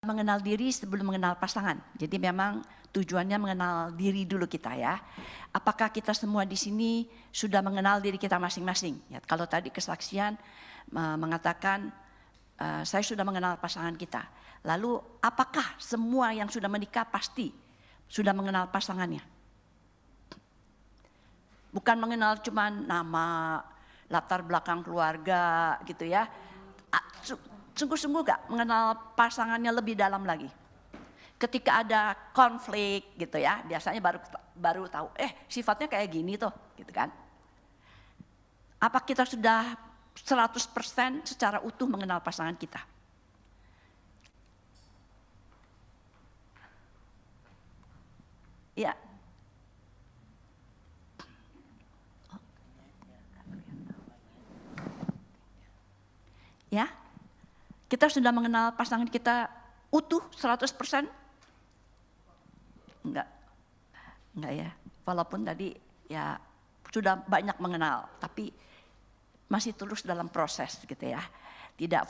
Mengenal diri sebelum mengenal pasangan. Jadi memang tujuannya mengenal diri dulu kita ya. Apakah kita semua di sini sudah mengenal diri kita masing-masing? Ya, kalau tadi kesaksian mengatakan saya sudah mengenal pasangan kita. Lalu apakah semua yang sudah menikah pasti sudah mengenal pasangannya? Bukan mengenal cuma nama, latar belakang keluarga gitu ya. Sungguh-sungguh gak mengenal pasangannya lebih dalam lagi. Ketika ada konflik gitu ya, biasanya baru tahu, sifatnya kayak gini tuh, gitu kan. Apa kita sudah 100% secara utuh mengenal pasangan kita? Ya. Ya. Kita sudah mengenal pasangan kita utuh 100%? Enggak ya. Walaupun tadi ya sudah banyak mengenal, tapi masih terus dalam proses gitu ya. Tidak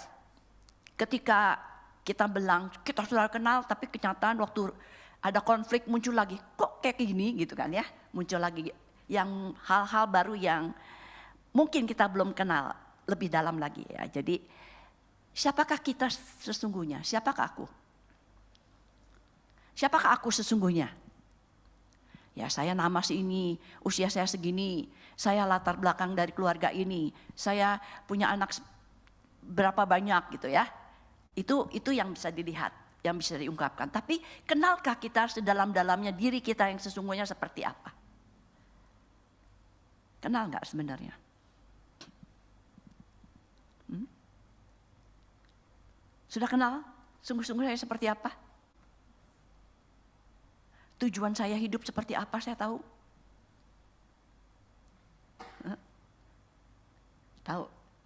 ketika kita bilang kita sudah kenal, tapi kenyataan waktu ada konflik muncul lagi, kok kayak gini gitu kan ya. Muncul lagi yang hal-hal baru yang mungkin kita belum kenal lebih dalam lagi ya. Jadi siapakah kita sesungguhnya? Siapakah aku? Siapakah aku sesungguhnya? Ya saya nama ini, usia saya segini, saya latar belakang dari keluarga ini, saya punya anak berapa banyak gitu ya. Itu yang bisa dilihat, yang bisa diungkapkan. Tapi kenalkah kita sedalam-dalamnya diri kita yang sesungguhnya seperti apa? Kenal nggak sebenarnya? Sudah kenal sungguh-sungguh saya seperti apa? Tujuan saya hidup seperti apa saya tahu?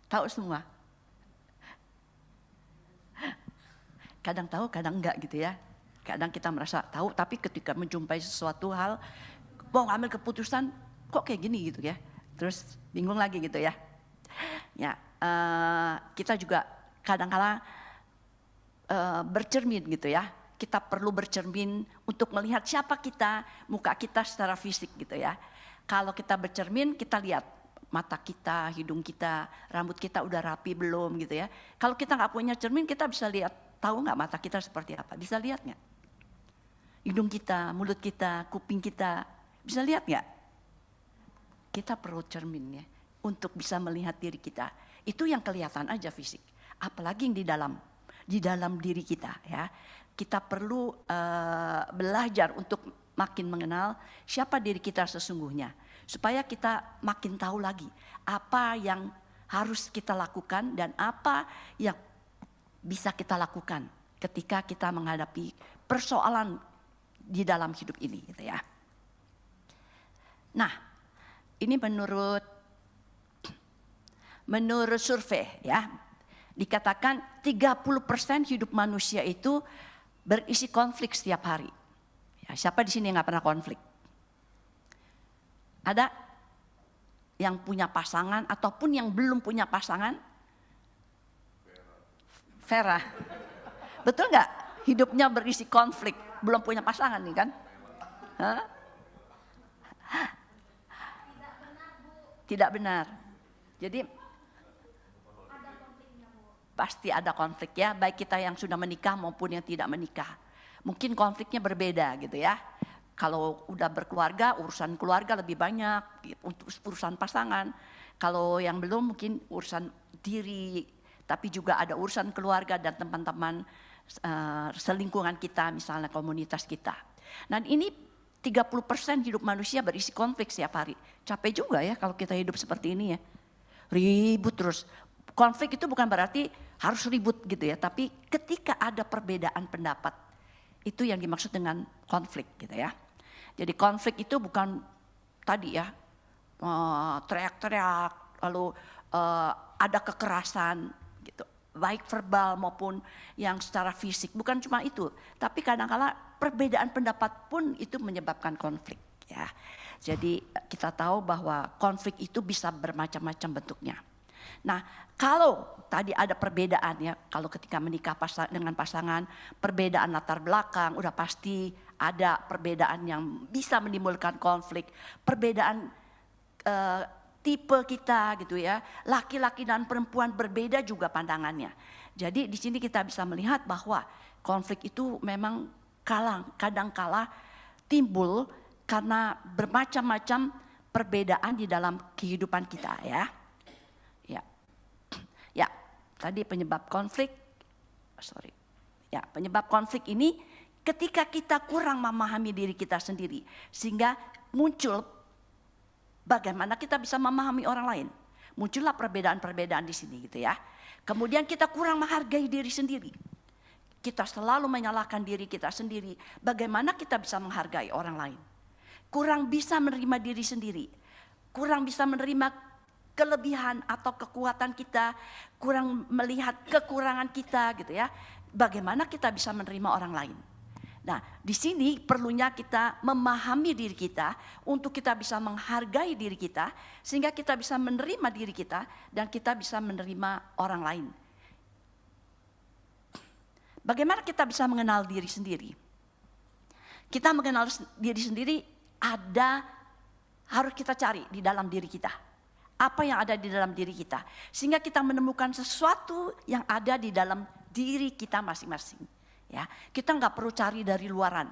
Tahu semua. Kadang tahu, kadang enggak gitu ya. Kadang kita merasa tahu, tapi ketika menjumpai sesuatu hal, mau ngambil keputusan, kok kayak gini gitu ya. Terus bingung lagi gitu ya. Ya, kita juga kadang-kala bercermin gitu ya. Kita perlu bercermin untuk melihat siapa kita, muka kita secara fisik gitu ya. Kalau kita bercermin, kita lihat mata kita, hidung kita, rambut kita udah rapi belum gitu ya. Kalau kita nggak punya cermin, kita bisa lihat, tahu nggak mata kita seperti apa? Bisa lihat nggak? Hidung kita, mulut kita, kuping kita, bisa lihat nggak? Kita perlu cermin ya, untuk bisa melihat diri kita. Itu yang kelihatan aja fisik, apalagi yang di dalam diri kita ya. Kita perlu belajar untuk makin mengenal siapa diri kita sesungguhnya. Supaya kita makin tahu lagi apa yang harus kita lakukan dan apa yang bisa kita lakukan ketika kita menghadapi persoalan di dalam hidup ini gitu ya. Nah, ini menurut survei ya, dikatakan 30% hidup manusia itu berisi konflik setiap hari. Ya, siapa di sini yang nggak pernah konflik? Ada yang punya pasangan ataupun yang belum punya pasangan? Vera, betul nggak? Hidupnya berisi konflik, belum punya pasangan nih kan? Hah? Tidak benar. Jadi pasti ada konflik ya, baik kita yang sudah menikah maupun yang tidak menikah. Mungkin konfliknya berbeda gitu ya. Kalau udah berkeluarga, urusan keluarga lebih banyak, untuk urusan pasangan. Kalau yang belum mungkin urusan diri, tapi juga ada urusan keluarga dan teman-teman selingkungan kita, misalnya komunitas kita. Nah ini 30% hidup manusia berisi konflik setiap hari. Capek juga ya kalau kita hidup seperti ini ya. Ribut terus. Konflik itu bukan berarti harus ribut gitu ya, tapi ketika ada perbedaan pendapat, itu yang dimaksud dengan konflik gitu ya. Jadi konflik itu bukan tadi ya, teriak-teriak, lalu ada kekerasan gitu, baik verbal maupun yang secara fisik, bukan cuma itu. Tapi kadang-kala perbedaan pendapat pun itu menyebabkan konflik ya. Jadi kita tahu bahwa konflik itu bisa bermacam-macam bentuknya. Nah, kalau tadi ada perbedaan ya, kalau ketika menikah dengan pasangan, perbedaan latar belakang, udah pasti ada perbedaan yang bisa menimbulkan konflik, perbedaan tipe kita gitu ya. Laki-laki dan perempuan berbeda juga pandangannya. Jadi di sini kita bisa melihat bahwa konflik itu memang kadang-kala timbul karena bermacam-macam perbedaan di dalam kehidupan kita ya. Ya, tadi penyebab konflik, penyebab konflik ini ketika kita kurang memahami diri kita sendiri, sehingga muncul bagaimana kita bisa memahami orang lain. Muncullah perbedaan-perbedaan di sini gitu ya. Kemudian kita kurang menghargai diri sendiri. Kita selalu menyalahkan diri kita sendiri. Bagaimana kita bisa menghargai orang lain? Kurang bisa menerima diri sendiri. Kurang bisa menerima kelebihan atau kekuatan kita, kurang melihat kekurangan kita gitu ya. Bagaimana kita bisa menerima orang lain? Nah, di sini perlunya kita memahami diri kita untuk kita bisa menghargai diri kita sehingga kita bisa menerima diri kita dan kita bisa menerima orang lain. Bagaimana kita bisa mengenal diri sendiri? Kita mengenal diri sendiri harus kita cari di dalam diri kita. Apa yang ada di dalam diri kita. Sehingga kita menemukan sesuatu yang ada di dalam diri kita masing-masing. Ya, kita nggak perlu cari dari luaran.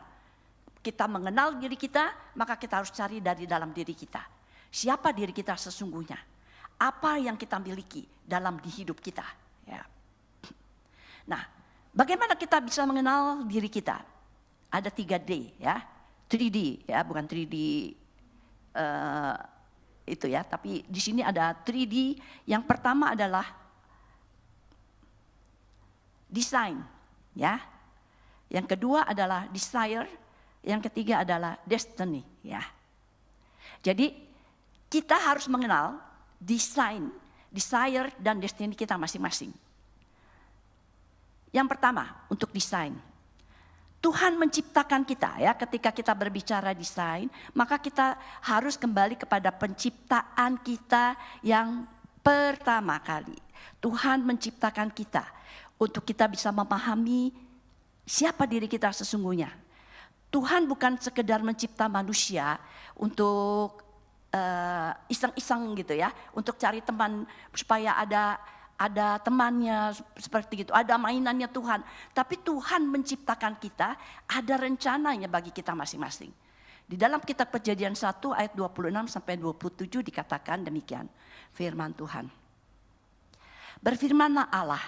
Kita mengenal diri kita, maka kita harus cari dari dalam diri kita. Siapa diri kita sesungguhnya? Apa yang kita miliki dalam di hidup kita? Ya. Nah, bagaimana kita bisa mengenal diri kita? Ada 3D ya, 3D ya, bukan 3D itu ya, tapi di sini ada 3D. Yang pertama adalah design ya. Yang kedua adalah desire, yang ketiga adalah destiny ya. Jadi kita harus mengenal design, desire dan destiny kita masing-masing. Yang pertama untuk desain. Tuhan menciptakan kita ya, ketika kita berbicara desain, maka kita harus kembali kepada penciptaan kita yang pertama kali. Tuhan menciptakan kita untuk kita bisa memahami siapa diri kita sesungguhnya. Teman bukan sekedar mencipta manusia untuk iseng-iseng gitu ya, untuk cari teman supaya ada temannya seperti itu, ada mainannya Tuhan. Tapi Tuhan menciptakan kita, ada rencananya bagi kita masing-masing. Di dalam kitab Kejadian 1 ayat 26 sampai 27 dikatakan demikian firman Tuhan. Berfirmanlah Allah,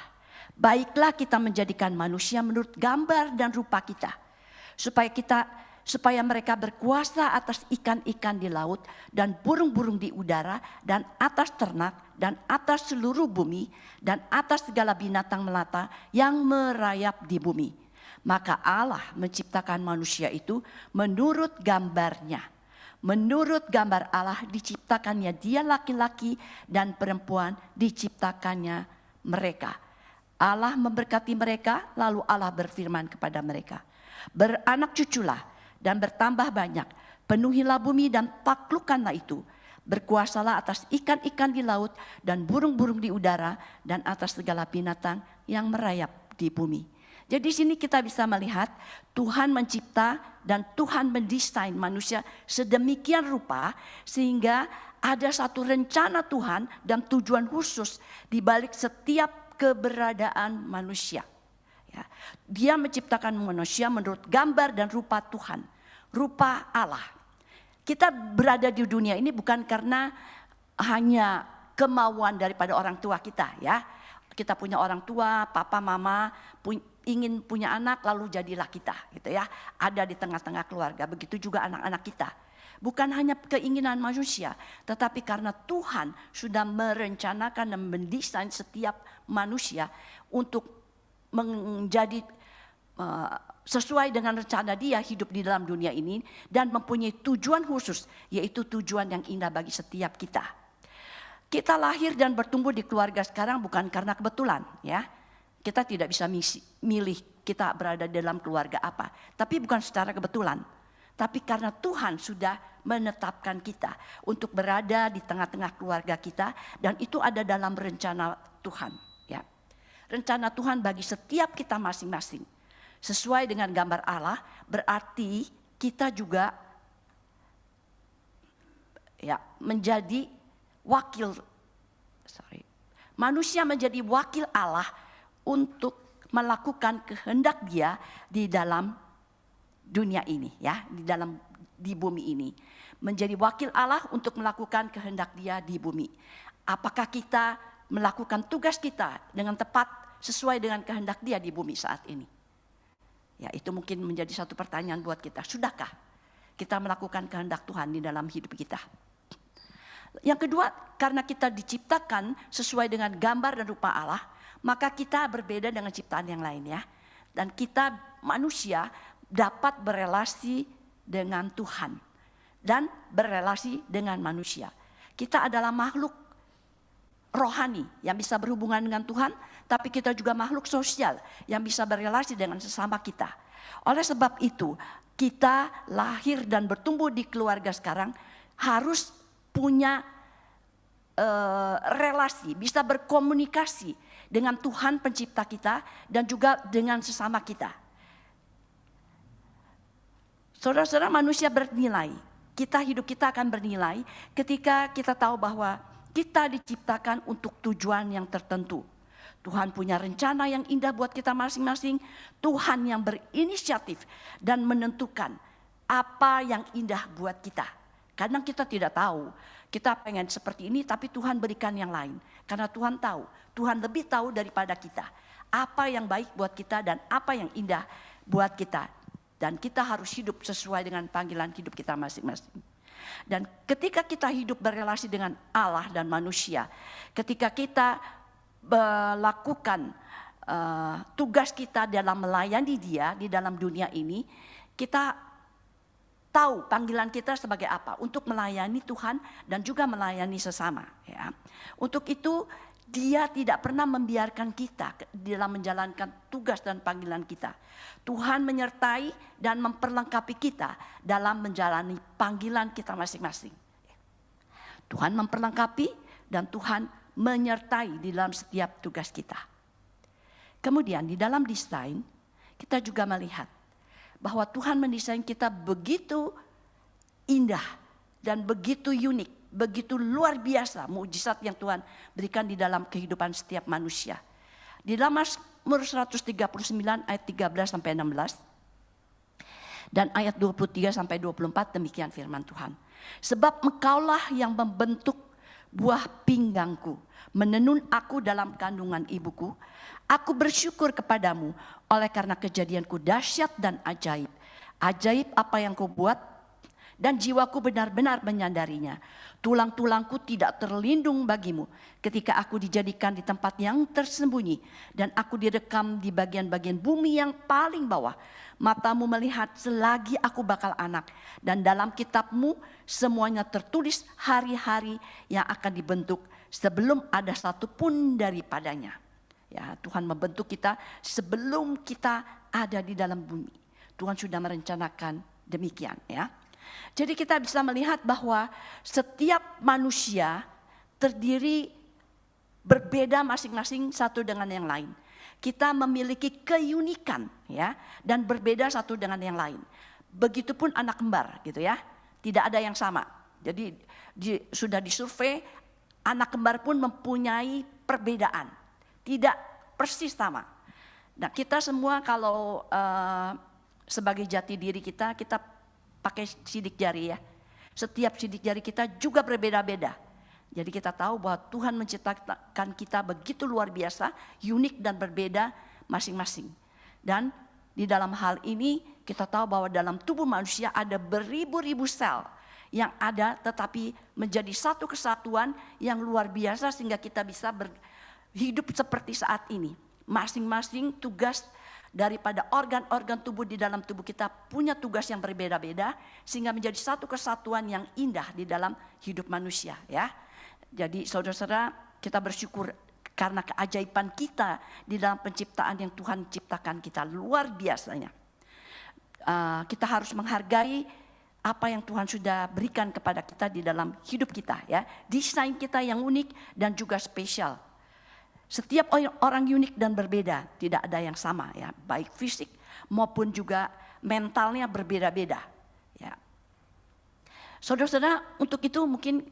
baiklah kita menjadikan manusia menurut gambar dan rupa kita, supaya mereka berkuasa atas ikan-ikan di laut dan burung-burung di udara dan atas ternak dan atas seluruh bumi dan atas segala binatang melata yang merayap di bumi. Maka Allah menciptakan manusia itu menurut gambarnya. Menurut gambar Allah diciptakannya dia laki-laki dan perempuan diciptakannya mereka. Allah memberkati mereka, lalu Allah berfirman kepada mereka, beranak cuculah dan bertambah banyak, penuhilah bumi dan taklukkanlah itu. Berkuasalah atas ikan-ikan di laut dan burung-burung di udara dan atas segala binatang yang merayap di bumi. Jadi di sini kita bisa melihat Tuhan mencipta dan Tuhan mendesain manusia sedemikian rupa sehingga ada satu rencana Tuhan dan tujuan khusus di balik setiap keberadaan manusia. Ya, dia menciptakan manusia menurut gambar dan rupa Tuhan, rupa Allah. Kita berada di dunia ini bukan karena hanya kemauan daripada orang tua kita ya. Kita punya orang tua, papa, mama, ingin punya anak lalu jadilah kita gitu ya. Ada di tengah-tengah keluarga, begitu juga anak-anak kita. Bukan hanya keinginan manusia, tetapi karena Tuhan sudah merencanakan dan mendesain setiap manusia untuk menjadi sesuai dengan rencana dia hidup di dalam dunia ini dan mempunyai tujuan khusus, yaitu tujuan yang indah bagi setiap kita. Kita lahir dan bertumbuh di keluarga sekarang bukan karena kebetulan ya. Kita tidak bisa milih kita berada dalam keluarga apa, tapi bukan secara kebetulan. Tapi karena Tuhan sudah menetapkan kita untuk berada di tengah-tengah keluarga kita, dan itu ada dalam rencana Tuhan, ya. Rencana Tuhan bagi setiap kita masing-masing sesuai dengan gambar Allah, berarti kita juga ya menjadi wakil, manusia menjadi wakil Allah untuk melakukan kehendak Dia di dalam dunia ini, ya, di bumi ini. Menjadi wakil Allah untuk melakukan kehendak Dia di bumi. Apakah kita melakukan tugas kita dengan tepat sesuai dengan kehendak Dia di bumi saat ini? Ya, itu mungkin menjadi satu pertanyaan buat kita. Sudahkah kita melakukan kehendak Tuhan di dalam hidup kita? Yang kedua, karena kita diciptakan sesuai dengan gambar dan rupa Allah, maka kita berbeda dengan ciptaan yang lain, ya. Dan kita manusia dapat berelasi dengan Tuhan dan berelasi dengan manusia. Kita adalah makhluk rohani yang bisa berhubungan dengan Tuhan, tapi kita juga makhluk sosial yang bisa berelasi dengan sesama kita. Oleh sebab itu, kita lahir dan bertumbuh di keluarga sekarang harus punya relasi, bisa berkomunikasi dengan Tuhan pencipta kita dan juga dengan sesama kita. Saudara-saudara, manusia bernilai. Hidup kita akan bernilai ketika kita tahu bahwa kita diciptakan untuk tujuan yang tertentu. Tuhan punya rencana yang indah buat kita masing-masing. Tuhan yang berinisiatif dan menentukan apa yang indah buat kita. Kadang kita tidak tahu. Kita pengen seperti ini, tapi Tuhan berikan yang lain. Karena Tuhan tahu, Tuhan lebih tahu daripada kita. Apa yang baik buat kita dan apa yang indah buat kita. Dan kita harus hidup sesuai dengan panggilan hidup kita masing-masing. Dan ketika kita hidup berelasi dengan Allah dan manusia, ketika kita melakukan tugas kita dalam melayani Dia di dalam dunia ini, kita tahu panggilan kita sebagai apa, untuk melayani Tuhan dan juga melayani sesama, ya. Untuk itu Dia tidak pernah membiarkan kita dalam menjalankan tugas dan panggilan kita. Tuhan menyertai dan memperlengkapi kita dalam menjalani panggilan kita masing-masing. Tuhan memperlengkapi dan Tuhan menyertai di dalam setiap tugas kita. Kemudian di dalam desain kita juga melihat bahwa Tuhan mendesain kita begitu indah dan begitu unik, begitu luar biasa mukjizat yang Tuhan berikan di dalam kehidupan setiap manusia. Di dalam Mazmur 139 ayat 13 sampai 16 dan ayat 23 sampai 24 demikian firman Tuhan. Sebab Engkaulah yang membentuk buah pinggangku, menenun aku dalam kandungan ibuku. Aku bersyukur kepadamu oleh karena kejadianku dahsyat dan ajaib. Ajaib apa yang kau buat dan jiwaku benar-benar menyadarinya. Tulang-tulangku tidak terlindung bagimu ketika aku dijadikan di tempat yang tersembunyi dan aku direkam di bagian-bagian bumi yang paling bawah. Matamu melihat selagi aku bakal anak dan dalam kitabmu semuanya tertulis hari-hari yang akan dibentuk sebelum ada satu pun daripadanya. Ya, Tuhan membentuk kita sebelum kita ada di dalam bumi. Tuhan sudah merencanakan demikian, ya. Jadi kita bisa melihat bahwa setiap manusia terdiri berbeda masing-masing satu dengan yang lain. Kita memiliki keunikan, ya, dan berbeda satu dengan yang lain. Begitupun anak kembar, gitu ya. Tidak ada yang sama. Jadi sudah disurvei, anak kembar pun mempunyai perbedaan. Tidak persis sama. Nah, kita semua kalau sebagai jati diri kita pakai sidik jari, ya. Setiap sidik jari kita juga berbeda-beda. Jadi kita tahu bahwa Tuhan menciptakan kita begitu luar biasa, unik dan berbeda masing-masing. Dan di dalam hal ini kita tahu bahwa dalam tubuh manusia ada beribu-ribu sel yang ada tetapi menjadi satu kesatuan yang luar biasa sehingga kita bisa hidup seperti saat ini. Masing-masing tugas daripada organ-organ tubuh di dalam tubuh kita punya tugas yang berbeda-beda sehingga menjadi satu kesatuan yang indah di dalam hidup manusia, ya. Jadi saudara-saudara, kita bersyukur karena keajaiban kita di dalam penciptaan yang Tuhan ciptakan kita luar biasanya. Kita harus menghargai apa yang Tuhan sudah berikan kepada kita di dalam hidup kita ya. Desain kita yang unik dan juga spesial. Setiap orang unik dan berbeda, tidak ada yang sama ya, baik fisik maupun juga mentalnya berbeda-beda ya. Saudara-saudara, untuk itu mungkin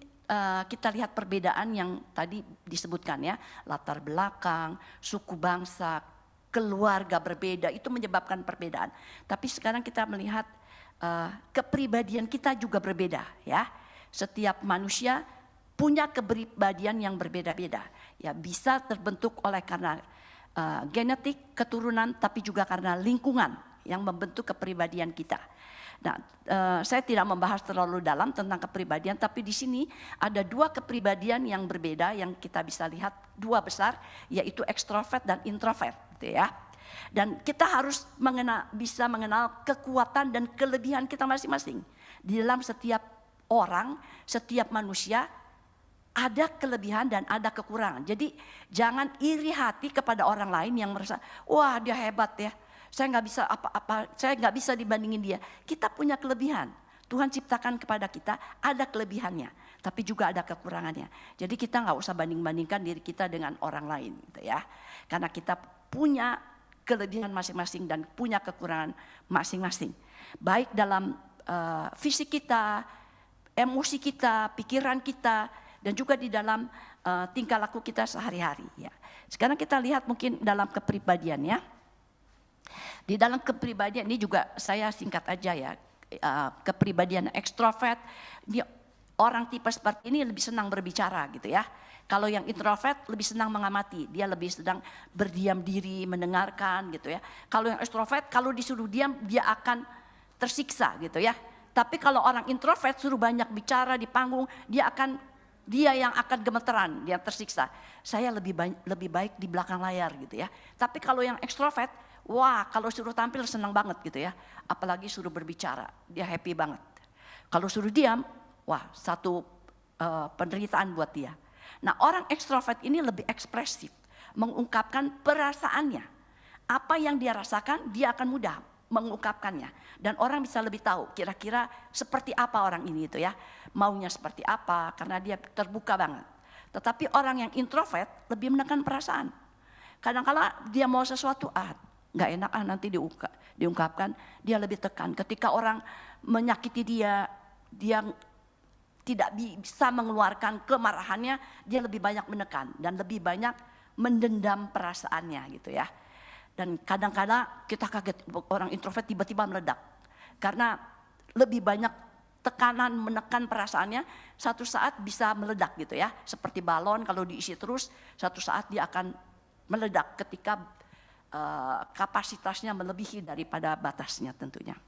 kita lihat perbedaan yang tadi disebutkan ya, latar belakang, suku bangsa, keluarga berbeda, itu menyebabkan perbedaan. Tapi sekarang kita melihat kepribadian kita juga berbeda ya. Setiap manusia punya kepribadian yang berbeda-beda. Ya, bisa terbentuk oleh karena genetik, keturunan, tapi juga karena lingkungan yang membentuk kepribadian kita. Nah, saya tidak membahas terlalu dalam tentang kepribadian, tapi di sini ada dua kepribadian yang berbeda yang kita bisa lihat, dua besar, yaitu ekstrovert dan introvert, gitu ya. Dan kita harus bisa mengenal kekuatan dan kelebihan kita masing-masing. Di dalam setiap orang, setiap manusia ada kelebihan dan ada kekurangan. Jadi jangan iri hati kepada orang lain yang merasa, wah dia hebat ya, saya nggak bisa apa-apa, saya nggak bisa dibandingin dia. Kita punya kelebihan. Tuhan ciptakan kepada kita ada kelebihannya, tapi juga ada kekurangannya. Jadi kita nggak usah banding-bandingkan diri kita dengan orang lain, gitu ya. Karena kita punya kelebihan masing-masing dan punya kekurangan masing-masing. Baik dalam fisik kita, emosi kita, pikiran kita, dan juga di dalam tingkah laku kita sehari-hari. Ya. Sekarang kita lihat mungkin dalam kepribadiannya. Di dalam kepribadian ini juga saya singkat aja ya. Kepribadian ekstrovert, orang tipe seperti ini lebih senang berbicara gitu ya. Kalau yang introvert lebih senang mengamati, dia lebih sedang berdiam diri, mendengarkan gitu ya. Kalau yang extrovert, kalau disuruh diam dia akan tersiksa gitu ya. Tapi kalau orang introvert suruh banyak bicara di panggung, dia yang akan gemeteran, dia tersiksa. Saya lebih baik di belakang layar gitu ya. Tapi kalau yang extrovert, wah kalau suruh tampil senang banget gitu ya. Apalagi suruh berbicara, dia happy banget. Kalau suruh diam, wah satu penderitaan buat dia. Nah, orang ekstrovert ini lebih ekspresif, mengungkapkan perasaannya. Apa yang dia rasakan, dia akan mudah mengungkapkannya. Dan orang bisa lebih tahu kira-kira seperti apa orang ini itu ya. Maunya seperti apa, karena dia terbuka banget. Tetapi orang yang introvert lebih menekan perasaan. Kadang-kala dia mau sesuatu, nggak enak nanti diungkapkan, dia lebih tekan. Ketika orang menyakiti dia tidak bisa mengeluarkan kemarahannya, dia lebih banyak menekan dan lebih banyak mendendam perasaannya gitu ya. Dan kadang-kadang kita kaget orang introvert tiba-tiba meledak. Karena lebih banyak tekanan menekan perasaannya, satu saat bisa meledak gitu ya. Seperti balon kalau diisi terus, satu saat dia akan meledak ketika kapasitasnya melebihi daripada batasnya tentunya.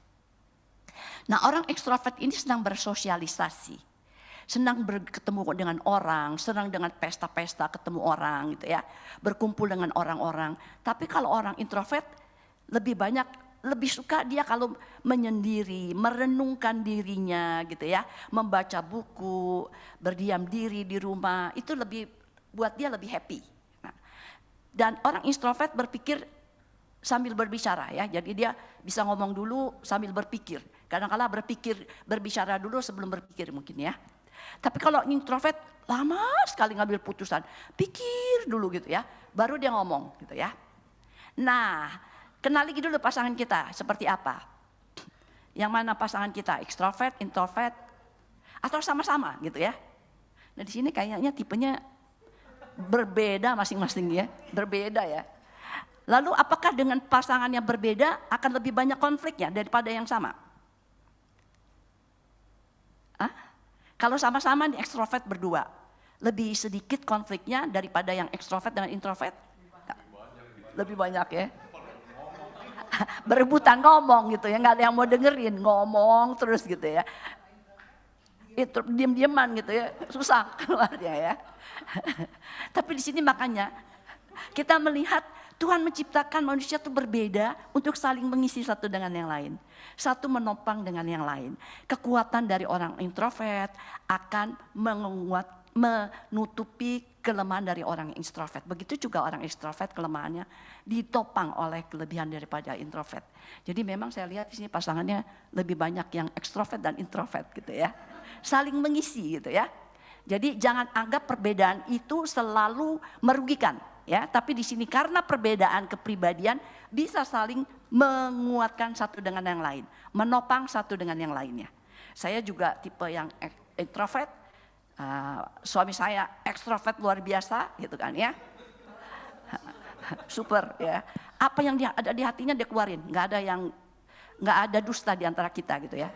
Nah, orang ekstrovert ini senang bersosialisasi. Senang bertemu dengan orang, senang dengan pesta-pesta ketemu orang gitu ya. Berkumpul dengan orang-orang. Tapi kalau orang introvert lebih suka dia kalau menyendiri, merenungkan dirinya gitu ya. Membaca buku, berdiam diri di rumah, itu buat dia lebih happy. Nah, dan orang introvert berpikir sambil berbicara ya. Jadi dia bisa ngomong dulu sambil berpikir. Kadang-kala berbicara dulu sebelum berpikir mungkin ya. Tapi kalau introvert lama sekali ngambil putusan, pikir dulu gitu ya, baru dia ngomong gitu ya. Nah, kenali dulu pasangan kita seperti apa. Yang mana pasangan kita, ekstrovert, introvert, atau sama-sama gitu ya. Nah di sini kayaknya tipenya berbeda masing-masing ya, berbeda ya. Lalu apakah dengan pasangan yang berbeda akan lebih banyak konfliknya daripada yang sama? Kalau sama-sama nih ekstrovert berdua, lebih sedikit konfliknya daripada yang ekstrovert dengan introvert? Lebih banyak ya. Berebutan ngomong gitu ya, nggak ada yang mau dengerin, ngomong terus gitu ya. Itu diam-diaman gitu ya, susah keluarnya ya. Tapi di sini makanya kita melihat Tuhan menciptakan manusia itu berbeda untuk saling mengisi satu dengan yang lain. Satu menopang dengan yang lain. Kekuatan dari orang introvert akan menutupi kelemahan dari orang introvert. Begitu juga orang extrovert kelemahannya ditopang oleh kelebihan daripada introvert. Jadi memang saya lihat di sini pasangannya lebih banyak yang extrovert dan introvert gitu ya. Saling mengisi gitu ya. Jadi jangan anggap perbedaan itu selalu merugikan ya, tapi di sini karena perbedaan kepribadian bisa saling menguatkan satu dengan yang lain, menopang satu dengan yang lainnya. Saya juga tipe yang introvert. Suami saya ekstrovert luar biasa gitu kan ya. Super ya. Apa yang dia ada di hatinya dia keluarin, nggak ada dusta di antara kita gitu ya.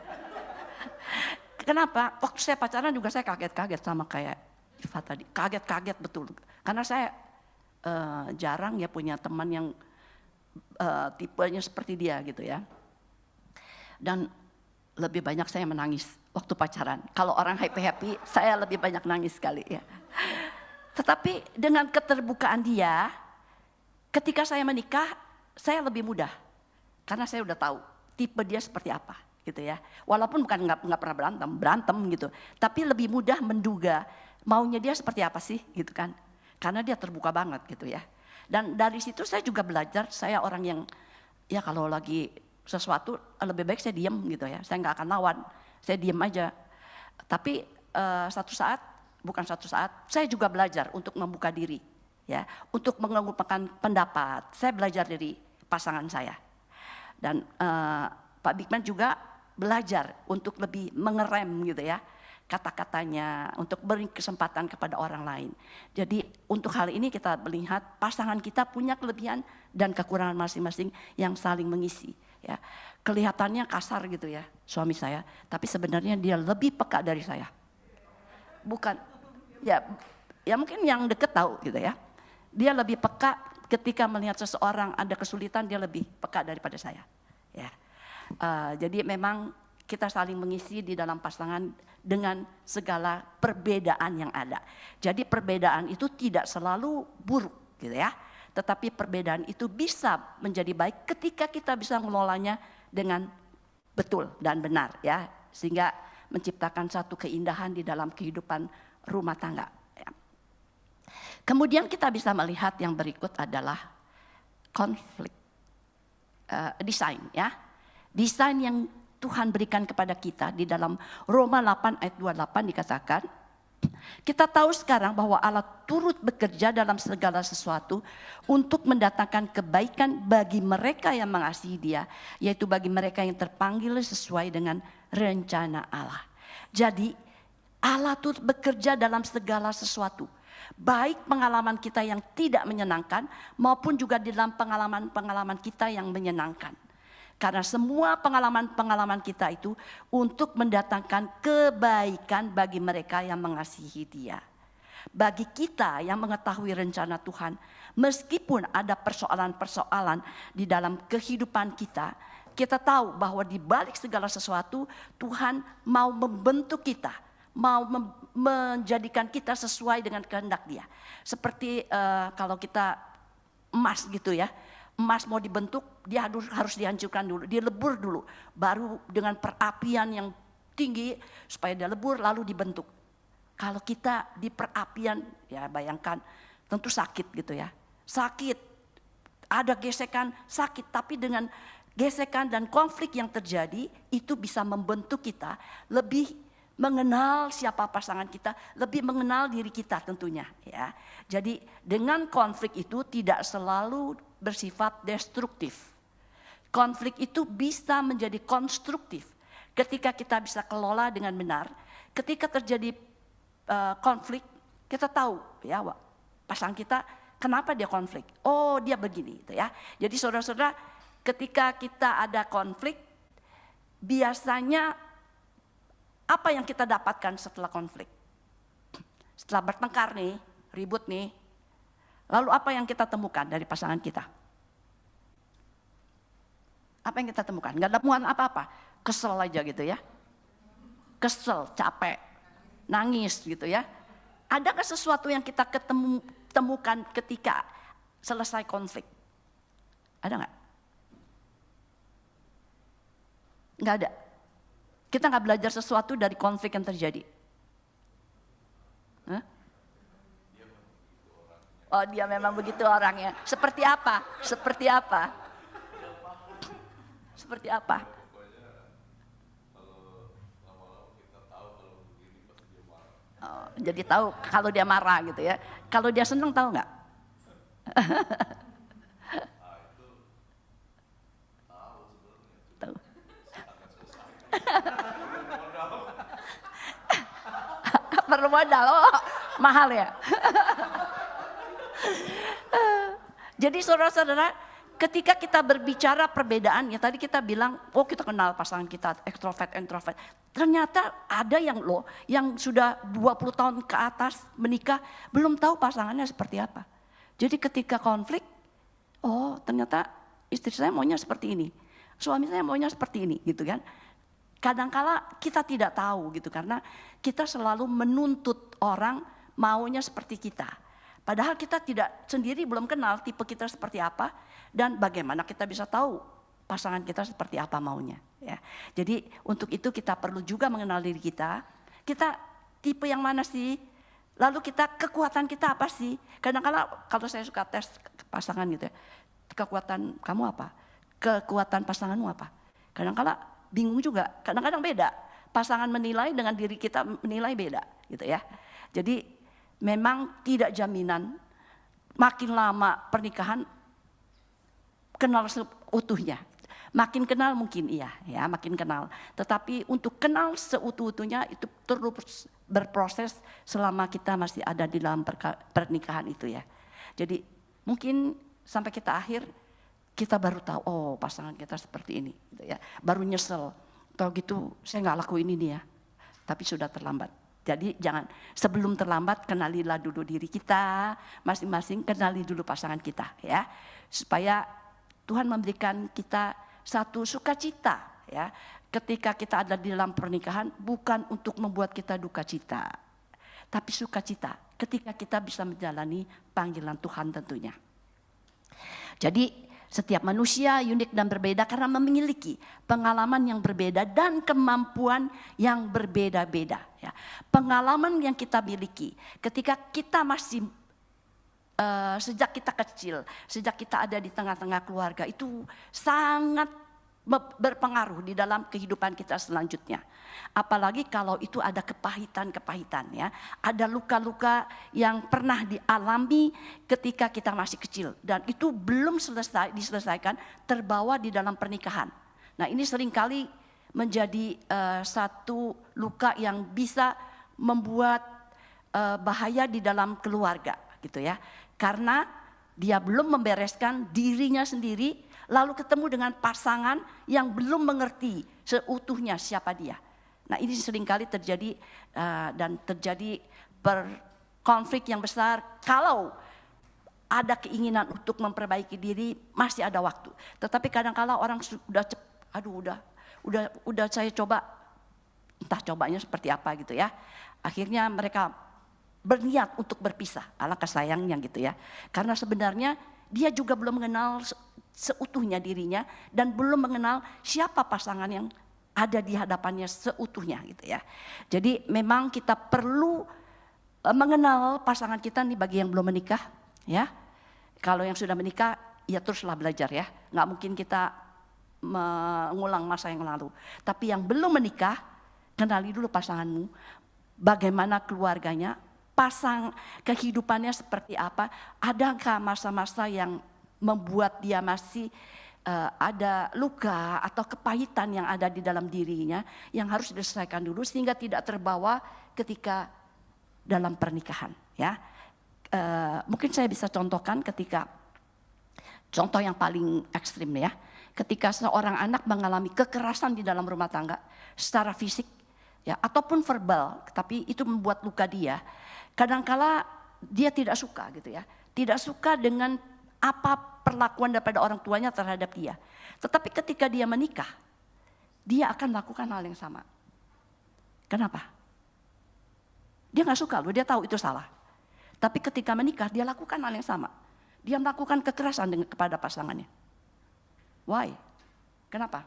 Kenapa? Waktu saya pacaran juga saya kaget-kaget sama kayak Iva tadi, kaget-kaget betul. Karena saya jarang ya punya teman yang tipenya seperti dia gitu ya. Dan lebih banyak saya menangis waktu pacaran. Kalau orang happy-happy, saya lebih banyak nangis sekali ya. Tetapi dengan keterbukaan dia, ketika saya menikah, saya lebih mudah. Karena saya udah tahu tipe dia seperti apa gitu ya. Walaupun bukan nggak pernah berantem gitu. Tapi lebih mudah menduga maunya dia seperti apa sih gitu kan. Karena dia terbuka banget gitu ya. Dan dari situ saya juga belajar, saya orang yang ya kalau lagi sesuatu lebih baik saya diam gitu ya. Saya nggak akan lawan, saya diam aja. Tapi satu saat, saya juga belajar untuk membuka diri, ya, untuk mengungkapkan pendapat. Saya belajar dari pasangan saya. Dan Pak Bigman juga belajar untuk lebih mengerem gitu ya kata-katanya, untuk beri kesempatan kepada orang lain. Jadi untuk hal ini kita melihat pasangan kita punya kelebihan dan kekurangan masing-masing yang saling mengisi. Ya, kelihatannya kasar gitu ya suami saya, tapi sebenarnya dia lebih peka dari saya. Bukan, ya mungkin yang deket tahu gitu ya. Dia lebih peka ketika melihat seseorang ada kesulitan, dia lebih peka daripada saya. Ya, jadi memang kita saling mengisi di dalam pasangan dengan segala perbedaan yang ada. Jadi perbedaan itu tidak selalu buruk gitu ya. Tetapi perbedaan itu bisa menjadi baik ketika kita bisa mengelolanya dengan betul dan benar ya. Sehingga menciptakan satu keindahan di dalam kehidupan rumah tangga. Ya. Kemudian kita bisa melihat yang berikut adalah konflik. Desain ya. Desain yang Tuhan berikan kepada kita di dalam Roma 8 ayat 28 dikatakan, kita tahu sekarang bahwa Allah turut bekerja dalam segala sesuatu untuk mendatangkan kebaikan bagi mereka yang mengasihi Dia, yaitu bagi mereka yang terpanggil sesuai dengan rencana Allah. Jadi Allah turut bekerja dalam segala sesuatu, baik pengalaman kita yang tidak menyenangkan maupun juga di dalam pengalaman kita yang menyenangkan. Karena semua pengalaman-pengalaman kita itu untuk mendatangkan kebaikan bagi mereka yang mengasihi Dia. Bagi kita yang mengetahui rencana Tuhan, meskipun ada persoalan-persoalan di dalam kehidupan kita, kita tahu bahwa di balik segala sesuatu Tuhan mau membentuk kita, mau menjadikan kita sesuai dengan kehendak Dia. Seperti kalau kita emas gitu ya. Emas mau dibentuk, dia harus dihancurkan dulu, dilebur dulu. Baru dengan perapian yang tinggi supaya dia lebur lalu dibentuk. Kalau kita di perapian, ya bayangkan tentu sakit gitu ya. Sakit, ada gesekan, sakit. Tapi dengan gesekan dan konflik yang terjadi, itu bisa membentuk kita lebih mengenal siapa pasangan kita, lebih mengenal diri kita tentunya. Ya. Jadi dengan konflik itu tidak selalu bersifat destruktif. Konflik itu bisa menjadi konstruktif ketika kita bisa kelola dengan benar. Ketika terjadi konflik, kita tahu ya pasangan kita kenapa dia konflik. Oh dia begini, gitu ya. Jadi saudara-saudara, ketika kita ada konflik, biasanya apa yang kita dapatkan setelah konflik? Setelah bertengkar nih, ribut nih, lalu apa yang kita temukan dari pasangan kita? Apa yang kita temukan? Gak ada temuan apa-apa. Kesel aja gitu ya. Kesel, capek, nangis gitu ya. Adakah sesuatu yang kita temukan ketika selesai konflik? Ada gak? Gak ada. Kita gak belajar sesuatu dari konflik yang terjadi. Hah? Oh, dia memang begitu orangnya. Seperti apa? Seperti apa? Seperti apa? Oh, jadi tahu kalau dia marah gitu ya. Kalau dia senang tahu nggak? Tahu. Perlu modal, oh mahal ya. Jadi saudara-saudara, ketika kita berbicara perbedaan, ya tadi kita bilang, oh kita kenal pasangan kita, ekstrovert, introvert. Ternyata ada yang yang sudah 20 tahun ke atas menikah, belum tahu pasangannya seperti apa. Jadi ketika konflik, oh ternyata istri saya maunya seperti ini, suami saya maunya seperti ini gitu kan. Kadangkala kita tidak tahu gitu karena kita selalu menuntut orang maunya seperti kita. Padahal kita tidak sendiri belum kenal tipe kita seperti apa dan bagaimana kita bisa tahu pasangan kita seperti apa maunya. Ya. Jadi untuk itu kita perlu juga mengenal diri kita. Kita tipe yang mana sih? Lalu kita kekuatan kita apa sih? Kadang-kadang kalau saya suka tes pasangan gitu ya, kekuatan kamu apa? Kekuatan pasanganmu apa? Kadang-kadang bingung juga. Kadang-kadang beda. Pasangan menilai dengan diri kita menilai beda, gitu ya. Jadi memang tidak jaminan makin lama pernikahan kenal seutuhnya. Makin kenal mungkin iya ya, makin kenal. Tetapi untuk kenal seutuh-utuhnya itu terus berproses selama kita masih ada di dalam pernikahan itu ya. Jadi mungkin sampai kita akhir kita baru tahu oh pasangan kita seperti ini gitu ya. Baru nyesel. Tahu gitu saya nggak lakuin ini ya. Tapi sudah terlambat. Jadi jangan sebelum terlambat kenalilah dulu diri kita, masing-masing kenali dulu pasangan kita ya. Supaya Tuhan memberikan kita satu sukacita ya. Ketika kita ada di dalam pernikahan bukan untuk membuat kita duka cita. Tapi sukacita ketika kita bisa menjalani panggilan Tuhan tentunya. Jadi setiap manusia unik dan berbeda karena memiliki pengalaman yang berbeda dan kemampuan yang berbeda-beda. Ya. Pengalaman yang kita miliki ketika kita masih sejak kita kecil, sejak kita ada di tengah-tengah keluarga itu sangat berpengaruh di dalam kehidupan kita selanjutnya. Apalagi kalau itu ada kepahitan-kepahitan ya. Ada luka-luka yang pernah dialami ketika kita masih kecil. Dan itu belum diselesaikan terbawa di dalam pernikahan. Nah ini seringkali menjadi satu luka yang bisa membuat bahaya di dalam keluarga gitu ya. Karena dia belum membereskan dirinya sendiri. Lalu ketemu dengan pasangan yang belum mengerti seutuhnya siapa dia. Nah ini seringkali terjadi dan terjadi konflik yang besar. Kalau ada keinginan untuk memperbaiki diri masih ada waktu. Tetapi kadang-kala orang sudah udah saya coba, entah cobanya seperti apa gitu ya. Akhirnya mereka berniat untuk berpisah, alangkah sayangnya gitu ya. Karena sebenarnya dia juga belum mengenal seutuhnya dirinya dan belum mengenal siapa pasangan yang ada di hadapannya seutuhnya gitu ya. Jadi memang kita perlu mengenal pasangan kita nih bagi yang belum menikah ya. Kalau yang sudah menikah ya teruslah belajar ya. Nggak mungkin kita mengulang masa yang lalu. Tapi yang belum menikah kenali dulu pasanganmu, bagaimana keluarganya, kehidupannya seperti apa, adakah masa-masa yang membuat dia masih ada luka atau kepahitan yang ada di dalam dirinya yang harus diselesaikan dulu sehingga tidak terbawa ketika dalam pernikahan ya. Mungkin saya bisa contohkan ketika contoh yang paling ekstrim ya, ketika seorang anak mengalami kekerasan di dalam rumah tangga secara fisik ya ataupun verbal, tapi itu membuat luka dia. Kadangkala dia tidak suka gitu ya, tidak suka dengan apa perlakuan daripada orang tuanya terhadap dia. Tetapi ketika dia menikah, dia akan melakukan hal yang sama. Kenapa? Dia nggak suka loh, dia tahu itu salah. Tapi ketika menikah dia lakukan hal yang sama. Dia melakukan kekerasan kepada pasangannya. Why? Kenapa?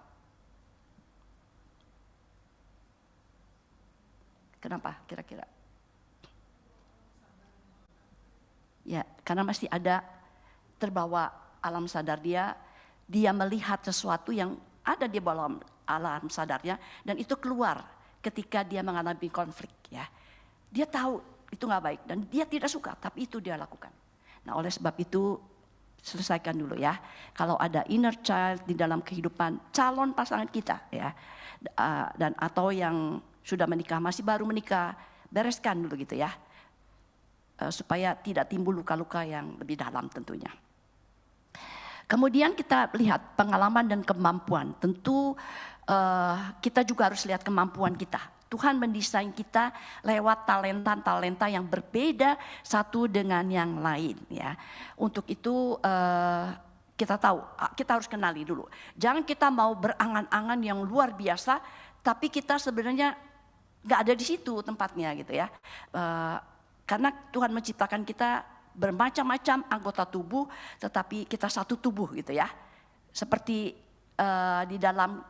Kenapa kira-kira? Ya, karena masih ada terbawa alam sadar dia melihat sesuatu yang ada di bawah alam sadarnya dan itu keluar ketika dia mengalami konflik ya. Dia tahu itu nggak baik dan dia tidak suka, tapi itu dia lakukan. Nah, oleh sebab itu selesaikan dulu ya. Kalau ada inner child di dalam kehidupan calon pasangan kita ya, dan atau yang sudah menikah, masih baru menikah, bereskan dulu gitu ya. Supaya tidak timbul luka-luka yang lebih dalam tentunya. Kemudian kita lihat pengalaman dan kemampuan. Tentu kita juga harus lihat kemampuan kita. Tuhan mendesain kita lewat talenta-talenta yang berbeda satu dengan yang lain ya. Untuk itu kita tahu, kita harus kenali dulu. Jangan kita mau berangan-angan yang luar biasa, tapi kita sebenarnya nggak ada di situ tempatnya gitu ya. Karena Tuhan menciptakan kita bermacam-macam anggota tubuh, tetapi kita satu tubuh gitu ya. Seperti di dalam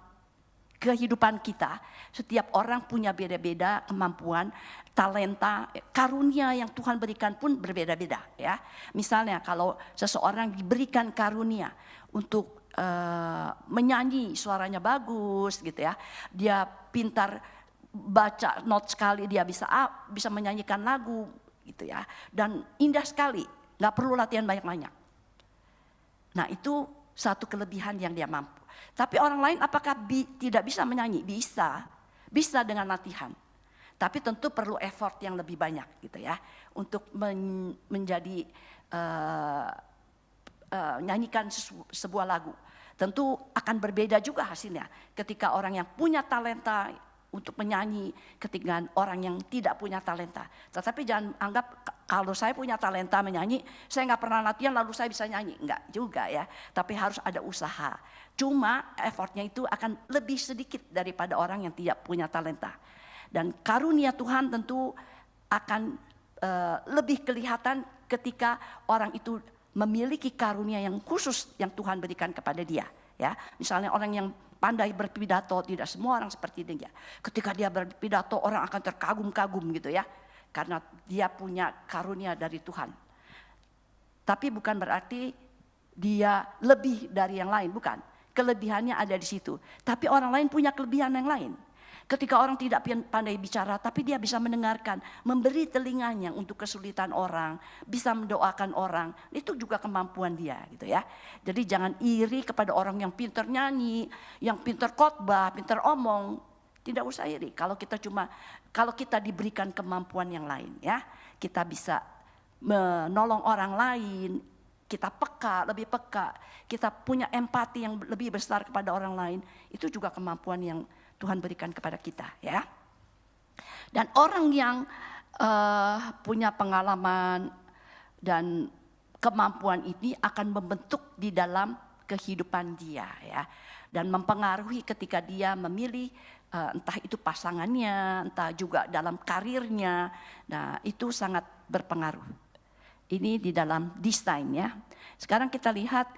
kehidupan kita, setiap orang punya beda-beda kemampuan, talenta, karunia yang Tuhan berikan pun berbeda-beda ya. Misalnya kalau seseorang diberikan karunia untuk menyanyi, suaranya bagus gitu ya, dia pintar baca not sekali dia bisa menyanyikan lagu gitu ya, dan indah sekali, nggak perlu latihan banyak-banyak. Nah itu satu kelebihan yang dia mampu. Tapi orang lain apakah tidak bisa menyanyi? Bisa dengan latihan. Tapi tentu perlu effort yang lebih banyak gitu ya, untuk menjadi nyanyikan sebuah lagu. Tentu akan berbeda juga hasilnya ketika orang yang punya talenta untuk menyanyi ketika orang yang tidak punya talenta. Tetapi jangan anggap kalau saya punya talenta menyanyi, saya nggak pernah latihan lalu saya bisa nyanyi. Enggak juga ya, tapi harus ada usaha. Cuma effortnya itu akan lebih sedikit daripada orang yang tidak punya talenta. Dan karunia Tuhan tentu akan lebih kelihatan ketika orang itu memiliki karunia yang khusus yang Tuhan berikan kepada dia. Ya, misalnya orang yang pandai berpidato, tidak semua orang seperti dia. Ketika dia berpidato orang akan terkagum-kagum gitu ya. Karena dia punya karunia dari Tuhan. Tapi bukan berarti dia lebih dari yang lain, bukan. Kelebihannya ada di situ. Tapi orang lain punya kelebihan yang lain. Ketika orang tidak pandai bicara, tapi dia bisa mendengarkan, memberi telinganya untuk kesulitan orang, bisa mendoakan orang, itu juga kemampuan dia gitu ya. Jadi jangan iri kepada orang yang pintar nyanyi, yang pintar khotbah, pintar omong, tidak usah iri. Kalau kita diberikan kemampuan yang lain ya, kita bisa menolong orang lain, kita lebih peka, kita punya empati yang lebih besar kepada orang lain, itu juga kemampuan yang Tuhan berikan kepada kita ya. Dan orang yang punya pengalaman dan kemampuan ini akan membentuk di dalam kehidupan dia ya. Dan mempengaruhi ketika dia memilih entah itu pasangannya, entah juga dalam karirnya. Nah itu sangat berpengaruh. Ini di dalam desain ya. Sekarang kita lihat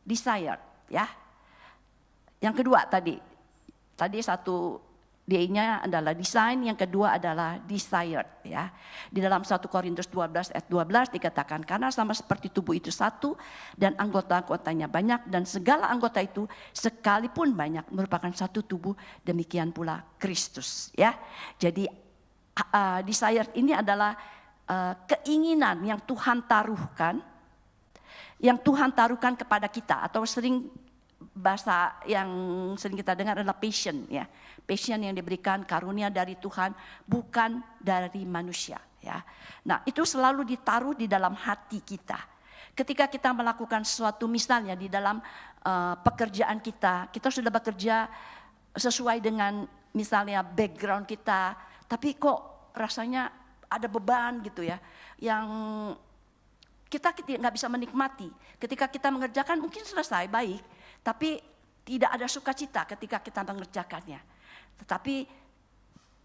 desire ya. Yang kedua tadi satu D-nya adalah design, yang kedua adalah desired ya. Di dalam 1 Korintus 12 ayat 12 dikatakan karena sama seperti tubuh itu satu dan anggota-anggotanya banyak dan segala anggota itu sekalipun banyak merupakan satu tubuh, demikian pula Kristus ya. Jadi desired ini adalah keinginan yang Tuhan taruhkan kepada kita, atau sering bahasa yang sering kita dengar adalah passion ya. Passion yang diberikan karunia dari Tuhan, bukan dari manusia ya. Nah, itu selalu ditaruh di dalam hati kita. Ketika kita melakukan sesuatu, misalnya di dalam pekerjaan kita sudah bekerja sesuai dengan misalnya background kita, tapi kok rasanya ada beban gitu ya, yang kita nggak bisa menikmati. Ketika kita mengerjakan mungkin selesai baik, tapi tidak ada sukacita ketika kita mengerjakannya. Tetapi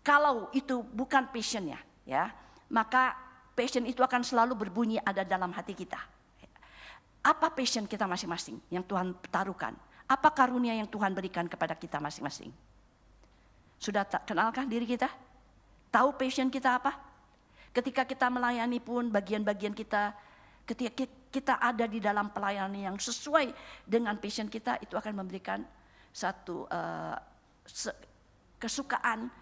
kalau itu bukan passionnya ya, maka passion itu akan selalu berbunyi ada dalam hati kita. Apa passion kita masing-masing yang Tuhan taruhkan? Apa karunia yang Tuhan berikan kepada kita masing-masing? Sudah kenalkah diri kita? Tahu passion kita apa? Ketika kita melayani pun bagian-bagian kita, ketika kita ada di dalam pelayanan yang sesuai dengan passion kita, itu akan memberikan satu kesukaan,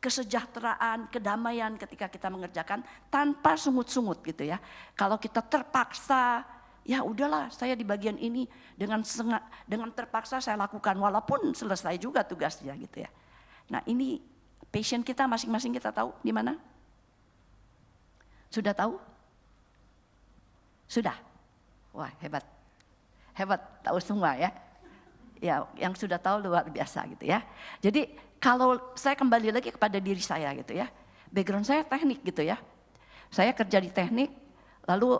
kesejahteraan, kedamaian ketika kita mengerjakan tanpa sungut-sungut gitu ya. Kalau kita terpaksa, ya udahlah saya di bagian ini dengan terpaksa saya lakukan walaupun selesai juga tugasnya gitu ya. Nah ini passion kita masing-masing kita tahu di mana? Sudah tahu? Sudah? Wah hebat. Hebat, tahu semua ya. Ya yang sudah tahu luar biasa gitu ya. Jadi kalau saya kembali lagi kepada diri saya gitu ya. Background saya teknik gitu ya. Saya kerja di teknik, lalu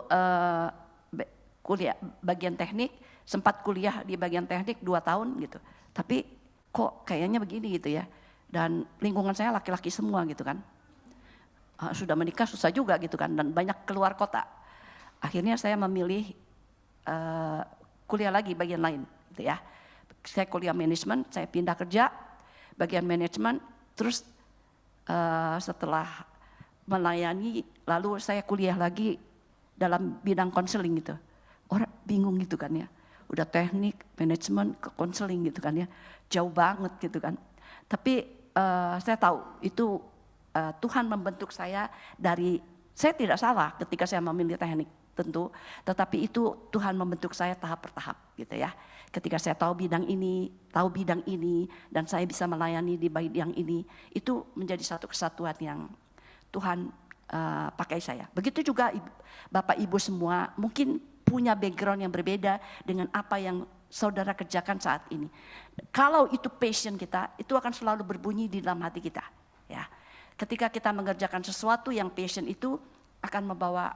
kuliah bagian teknik, sempat kuliah di bagian teknik 2 tahun gitu. Tapi kok kayaknya begini gitu ya. Dan lingkungan saya laki-laki semua gitu kan. Sudah menikah susah juga gitu kan, dan banyak keluar kota. Akhirnya saya memilih kuliah lagi bagian lain gitu ya. Saya kuliah manajemen, saya pindah kerja bagian manajemen, terus setelah melayani lalu saya kuliah lagi dalam bidang konseling gitu. Orang bingung gitu kan ya, udah teknik, manajemen ke konseling gitu kan ya, jauh banget gitu kan. Tapi saya tahu itu Tuhan membentuk saya dari, saya tidak salah ketika saya memilih teknik tentu, tetapi itu Tuhan membentuk saya tahap per tahap gitu ya. Ketika saya tahu bidang ini, dan saya bisa melayani di bidang ini, itu menjadi satu kesatuan yang Tuhan pakai saya. Begitu juga Bapak Ibu semua mungkin punya background yang berbeda dengan apa yang saudara kerjakan saat ini. Kalau itu passion kita, itu akan selalu berbunyi di dalam hati kita. Ya, ketika kita mengerjakan sesuatu yang passion itu akan membawa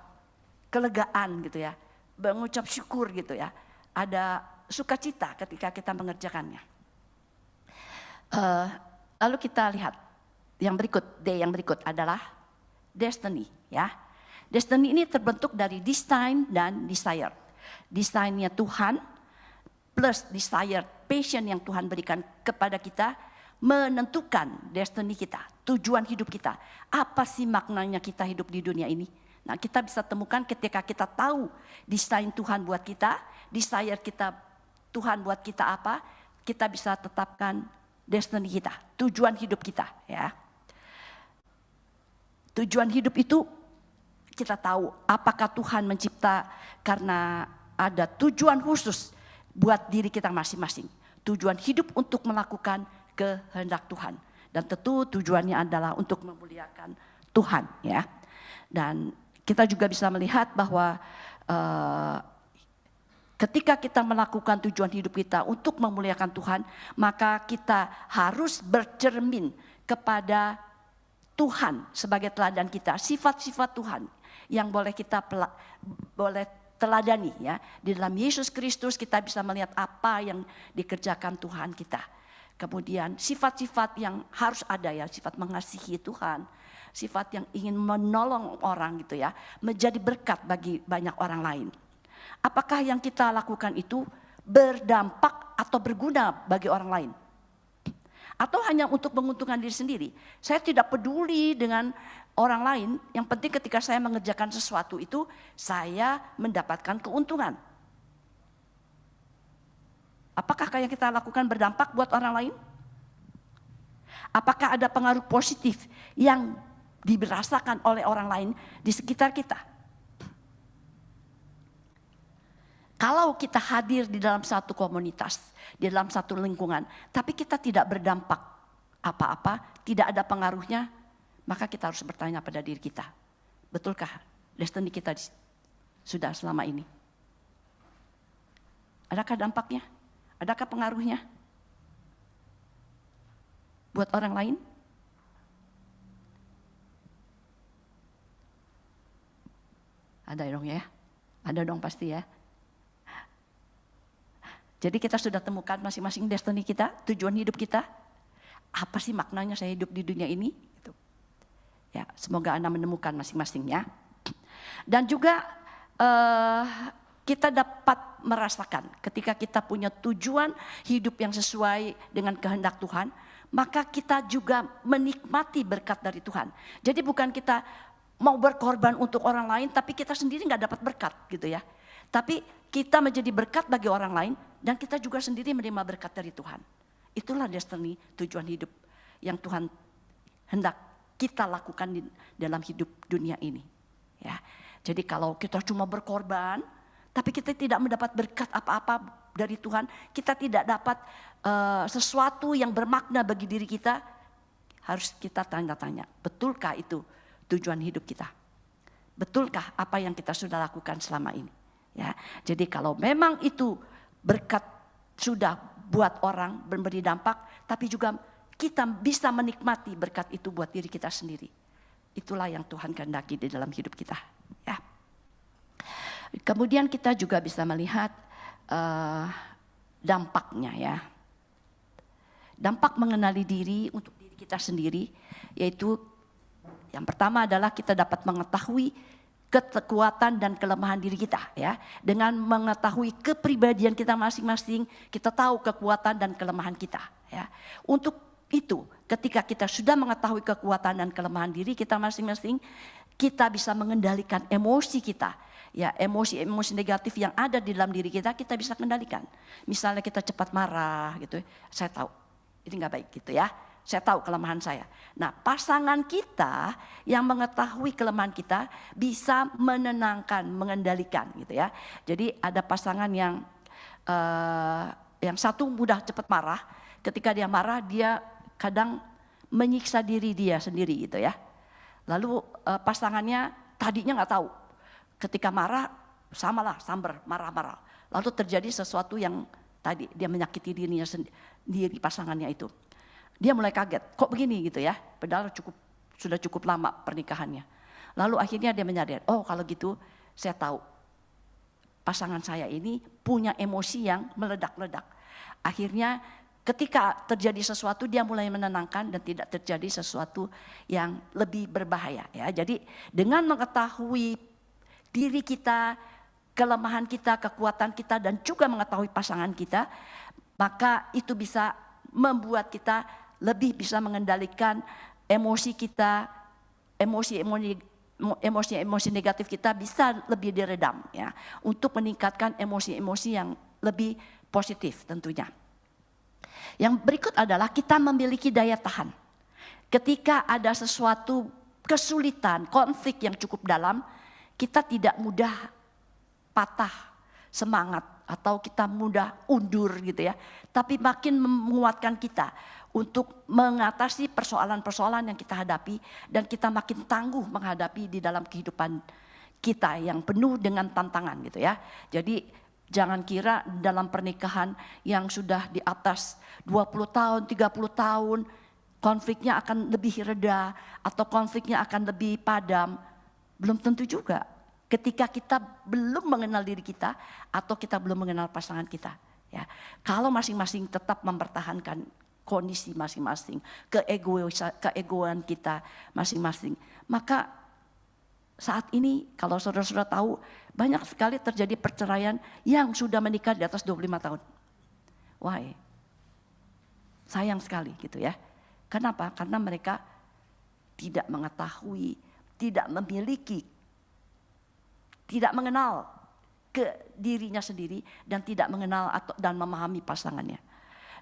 kelegaan gitu ya, mengucap syukur gitu ya, ada sukacita ketika kita mengerjakannya. Lalu kita lihat yang berikut, D yang berikut adalah destiny ya. Destiny ini terbentuk dari design dan desire. Desainnya Tuhan plus desire, passion yang Tuhan berikan kepada kita menentukan destiny kita, tujuan hidup kita. Apa sih maknanya kita hidup di dunia ini? Nah, kita bisa temukan ketika kita tahu desain Tuhan buat kita, desire kita Tuhan buat kita apa, kita bisa tetapkan destiny kita, tujuan hidup kita ya. Tujuan hidup itu kita tahu apakah Tuhan mencipta karena ada tujuan khusus buat diri kita masing-masing. Tujuan hidup untuk melakukan kehendak Tuhan. Dan tentu tujuannya adalah untuk memuliakan Tuhan ya. Dan kita juga bisa melihat bahwa ketika kita melakukan tujuan hidup kita untuk memuliakan Tuhan, maka kita harus bercermin kepada Tuhan sebagai teladan kita, sifat-sifat Tuhan yang boleh kita boleh teladani ya. Di dalam Yesus Kristus kita bisa melihat apa yang dikerjakan Tuhan kita. Kemudian sifat-sifat yang harus ada ya, sifat mengasihi Tuhan, sifat yang ingin menolong orang gitu ya, menjadi berkat bagi banyak orang lain. Apakah yang kita lakukan itu berdampak atau berguna bagi orang lain? Atau hanya untuk menguntungkan diri sendiri? Saya tidak peduli dengan orang lain, yang penting ketika saya mengerjakan sesuatu itu saya mendapatkan keuntungan. Apakah yang kita lakukan berdampak buat orang lain? Apakah ada pengaruh positif yang dirasakan oleh orang lain di sekitar kita? Kalau kita hadir di dalam satu komunitas, di dalam satu lingkungan, tapi kita tidak berdampak apa-apa, tidak ada pengaruhnya, maka kita harus bertanya pada diri kita, betulkah destiny kita sudah selama ini? Adakah dampaknya? Adakah pengaruhnya buat orang lain? Ada dong ya? Ada dong pasti ya. Jadi kita sudah temukan masing-masing destiny kita, tujuan hidup kita. Apa sih maknanya saya hidup di dunia ini? Gitu. Ya, semoga Anda menemukan masing-masingnya. Dan juga kita dapat merasakan ketika kita punya tujuan hidup yang sesuai dengan kehendak Tuhan, maka kita juga menikmati berkat dari Tuhan. Jadi bukan kita mau berkorban untuk orang lain, tapi kita sendiri nggak dapat berkat gitu ya. Tapi kita menjadi berkat bagi orang lain dan kita juga sendiri menerima berkat dari Tuhan. Itulah destiny, tujuan hidup yang Tuhan hendak kita lakukan di dalam hidup dunia ini. Ya, jadi kalau kita cuma berkorban, tapi kita tidak mendapat berkat apa-apa dari Tuhan, kita tidak dapat sesuatu yang bermakna bagi diri kita, harus kita tanya-tanya, betulkah itu tujuan hidup kita? Betulkah apa yang kita sudah lakukan selama ini? Ya, jadi kalau memang itu berkat sudah buat orang memberi dampak, tapi juga kita bisa menikmati berkat itu buat diri kita sendiri. Itulah yang Tuhan kehendaki di dalam hidup kita. Ya. Kemudian kita juga bisa melihat dampaknya ya. Dampak mengenali diri untuk diri kita sendiri, yaitu yang pertama adalah kita dapat mengetahui kekuatan dan kelemahan diri kita ya. Dengan mengetahui kepribadian kita masing-masing, kita tahu kekuatan dan kelemahan kita ya. Untuk itu, ketika kita sudah mengetahui kekuatan dan kelemahan diri kita masing-masing, kita bisa mengendalikan emosi kita. Ya, emosi-emosi negatif yang ada di dalam diri kita bisa kendalikan. Misalnya kita cepat marah gitu, saya tahu ini nggak baik gitu ya. Saya tahu kelemahan saya. Nah, pasangan kita yang mengetahui kelemahan kita bisa menenangkan, mengendalikan gitu ya. Jadi ada pasangan yang satu mudah cepat marah. Ketika dia marah, dia kadang menyiksa diri dia sendiri gitu ya. Lalu pasangannya tadinya nggak tahu. Ketika marah, samalah samber, marah-marah. Lalu terjadi sesuatu yang tadi dia menyakiti dirinya sendiri, pasangannya itu. Dia mulai kaget, kok begini gitu ya, padahal sudah cukup lama pernikahannya. Lalu akhirnya dia menyadari, oh kalau gitu saya tahu pasangan saya ini punya emosi yang meledak-ledak. Akhirnya ketika terjadi sesuatu dia mulai menenangkan dan tidak terjadi sesuatu yang lebih berbahaya ya. Jadi dengan mengetahui diri kita, kelemahan kita, kekuatan kita dan juga mengetahui pasangan kita, maka itu bisa membuat kita lebih bisa mengendalikan emosi kita, emosi negatif kita bisa lebih diredam ya, untuk meningkatkan emosi-emosi yang lebih positif tentunya. Yang berikut adalah kita memiliki daya tahan. Ketika ada sesuatu kesulitan, konflik yang cukup dalam, kita tidak mudah patah semangat atau kita mudah undur gitu ya. Tapi makin menguatkan kita untuk mengatasi persoalan-persoalan yang kita hadapi dan kita makin tangguh menghadapi di dalam kehidupan kita yang penuh dengan tantangan gitu ya. Jadi jangan kira dalam pernikahan yang sudah di atas 20 tahun, 30 tahun konfliknya akan lebih reda atau konfliknya akan lebih padam. Belum tentu juga. Ketika kita belum mengenal diri kita atau kita belum mengenal pasangan kita, ya. Kalau masing-masing tetap mempertahankan kondisi masing-masing, keegoan kita masing-masing, maka saat ini kalau saudara-saudara tahu banyak sekali terjadi perceraian yang sudah menikah di atas 25 tahun. Why? Sayang sekali gitu ya. Kenapa? Karena mereka tidak mengetahui, tidak memiliki, tidak mengenal ke dirinya sendiri dan tidak mengenal dan memahami pasangannya.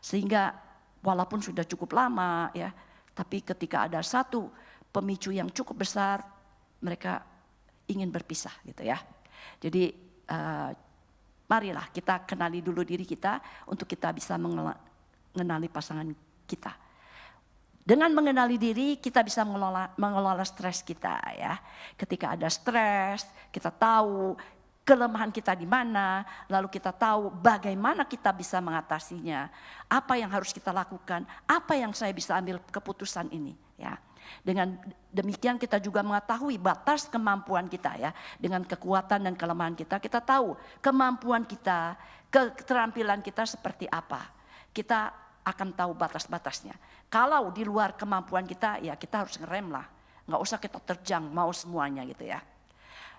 Sehingga walaupun sudah cukup lama ya, tapi ketika ada satu pemicu yang cukup besar, mereka ingin berpisah gitu ya. Jadi marilah kita kenali dulu diri kita untuk kita bisa mengenali pasangan kita. Dengan mengenali diri kita bisa mengelola stres kita ya. Ketika ada stres, kita tahu kelemahan kita di mana, lalu kita tahu bagaimana kita bisa mengatasinya, apa yang harus kita lakukan, apa yang saya bisa ambil keputusan ini ya. Dengan demikian kita juga mengetahui batas kemampuan kita ya. Dengan kekuatan dan kelemahan kita, kita tahu kemampuan kita, keterampilan kita seperti apa. Kita akan tahu batas-batasnya. Kalau di luar kemampuan kita, ya kita harus ngerem lah. Nggak usah kita terjang mau semuanya gitu ya.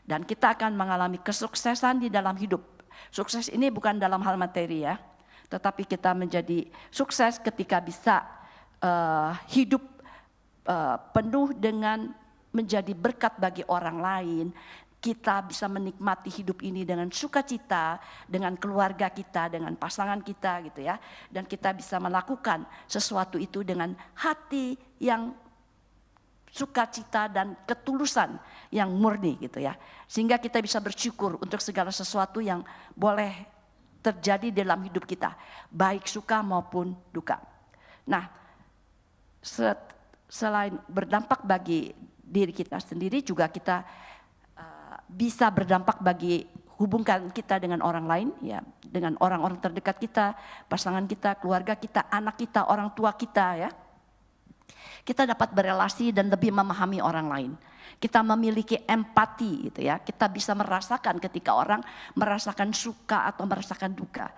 Dan kita akan mengalami kesuksesan di dalam hidup. Sukses ini bukan dalam hal materi ya. Tetapi kita menjadi sukses ketika bisa hidup penuh dengan menjadi berkat bagi orang lain, kita bisa menikmati hidup ini dengan sukacita, dengan keluarga kita, dengan pasangan kita gitu ya. Dan kita bisa melakukan sesuatu itu dengan hati yang sukacita dan ketulusan yang murni gitu ya. Sehingga kita bisa bersyukur untuk segala sesuatu yang boleh terjadi dalam hidup kita, baik suka maupun duka. Nah, selain berdampak bagi diri kita sendiri, juga kita bisa berdampak bagi hubungan kita dengan orang lain, ya, dengan orang-orang terdekat kita, pasangan kita, keluarga kita, anak kita, orang tua kita ya. Kita dapat berelasi dan lebih memahami orang lain. Kita memiliki empati gitu ya. Kita bisa merasakan ketika orang merasakan suka atau merasakan duka.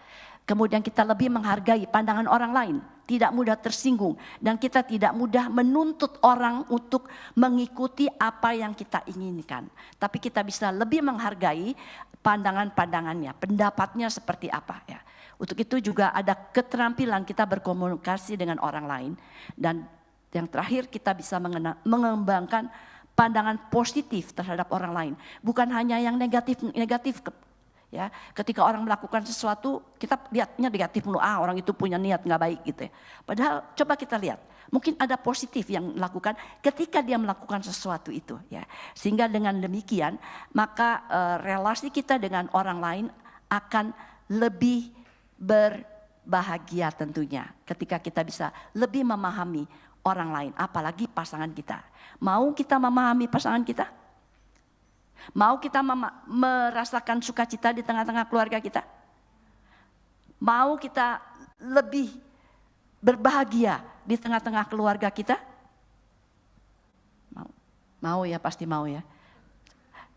Kemudian kita lebih menghargai pandangan orang lain, tidak mudah tersinggung, dan kita tidak mudah menuntut orang untuk mengikuti apa yang kita inginkan. Tapi kita bisa lebih menghargai pandangan-pandangannya, pendapatnya seperti apa ya. Untuk itu juga ada keterampilan kita berkomunikasi dengan orang lain, dan yang terakhir kita bisa mengembangkan pandangan positif terhadap orang lain, bukan hanya yang negatif. Ya, ketika orang melakukan sesuatu kita lihatnya negatif mulu, orang itu punya niat nggak baik gitu ya. Padahal coba kita lihat, mungkin ada positif yang melakukan ketika dia melakukan sesuatu itu ya. Sehingga dengan demikian maka relasi kita dengan orang lain akan lebih berbahagia tentunya ketika kita bisa lebih memahami orang lain, apalagi pasangan kita. Mau kita memahami pasangan kita? Mau kita merasakan sukacita di tengah-tengah keluarga kita? Mau kita lebih berbahagia di tengah-tengah keluarga kita? Mau ya, pasti mau ya.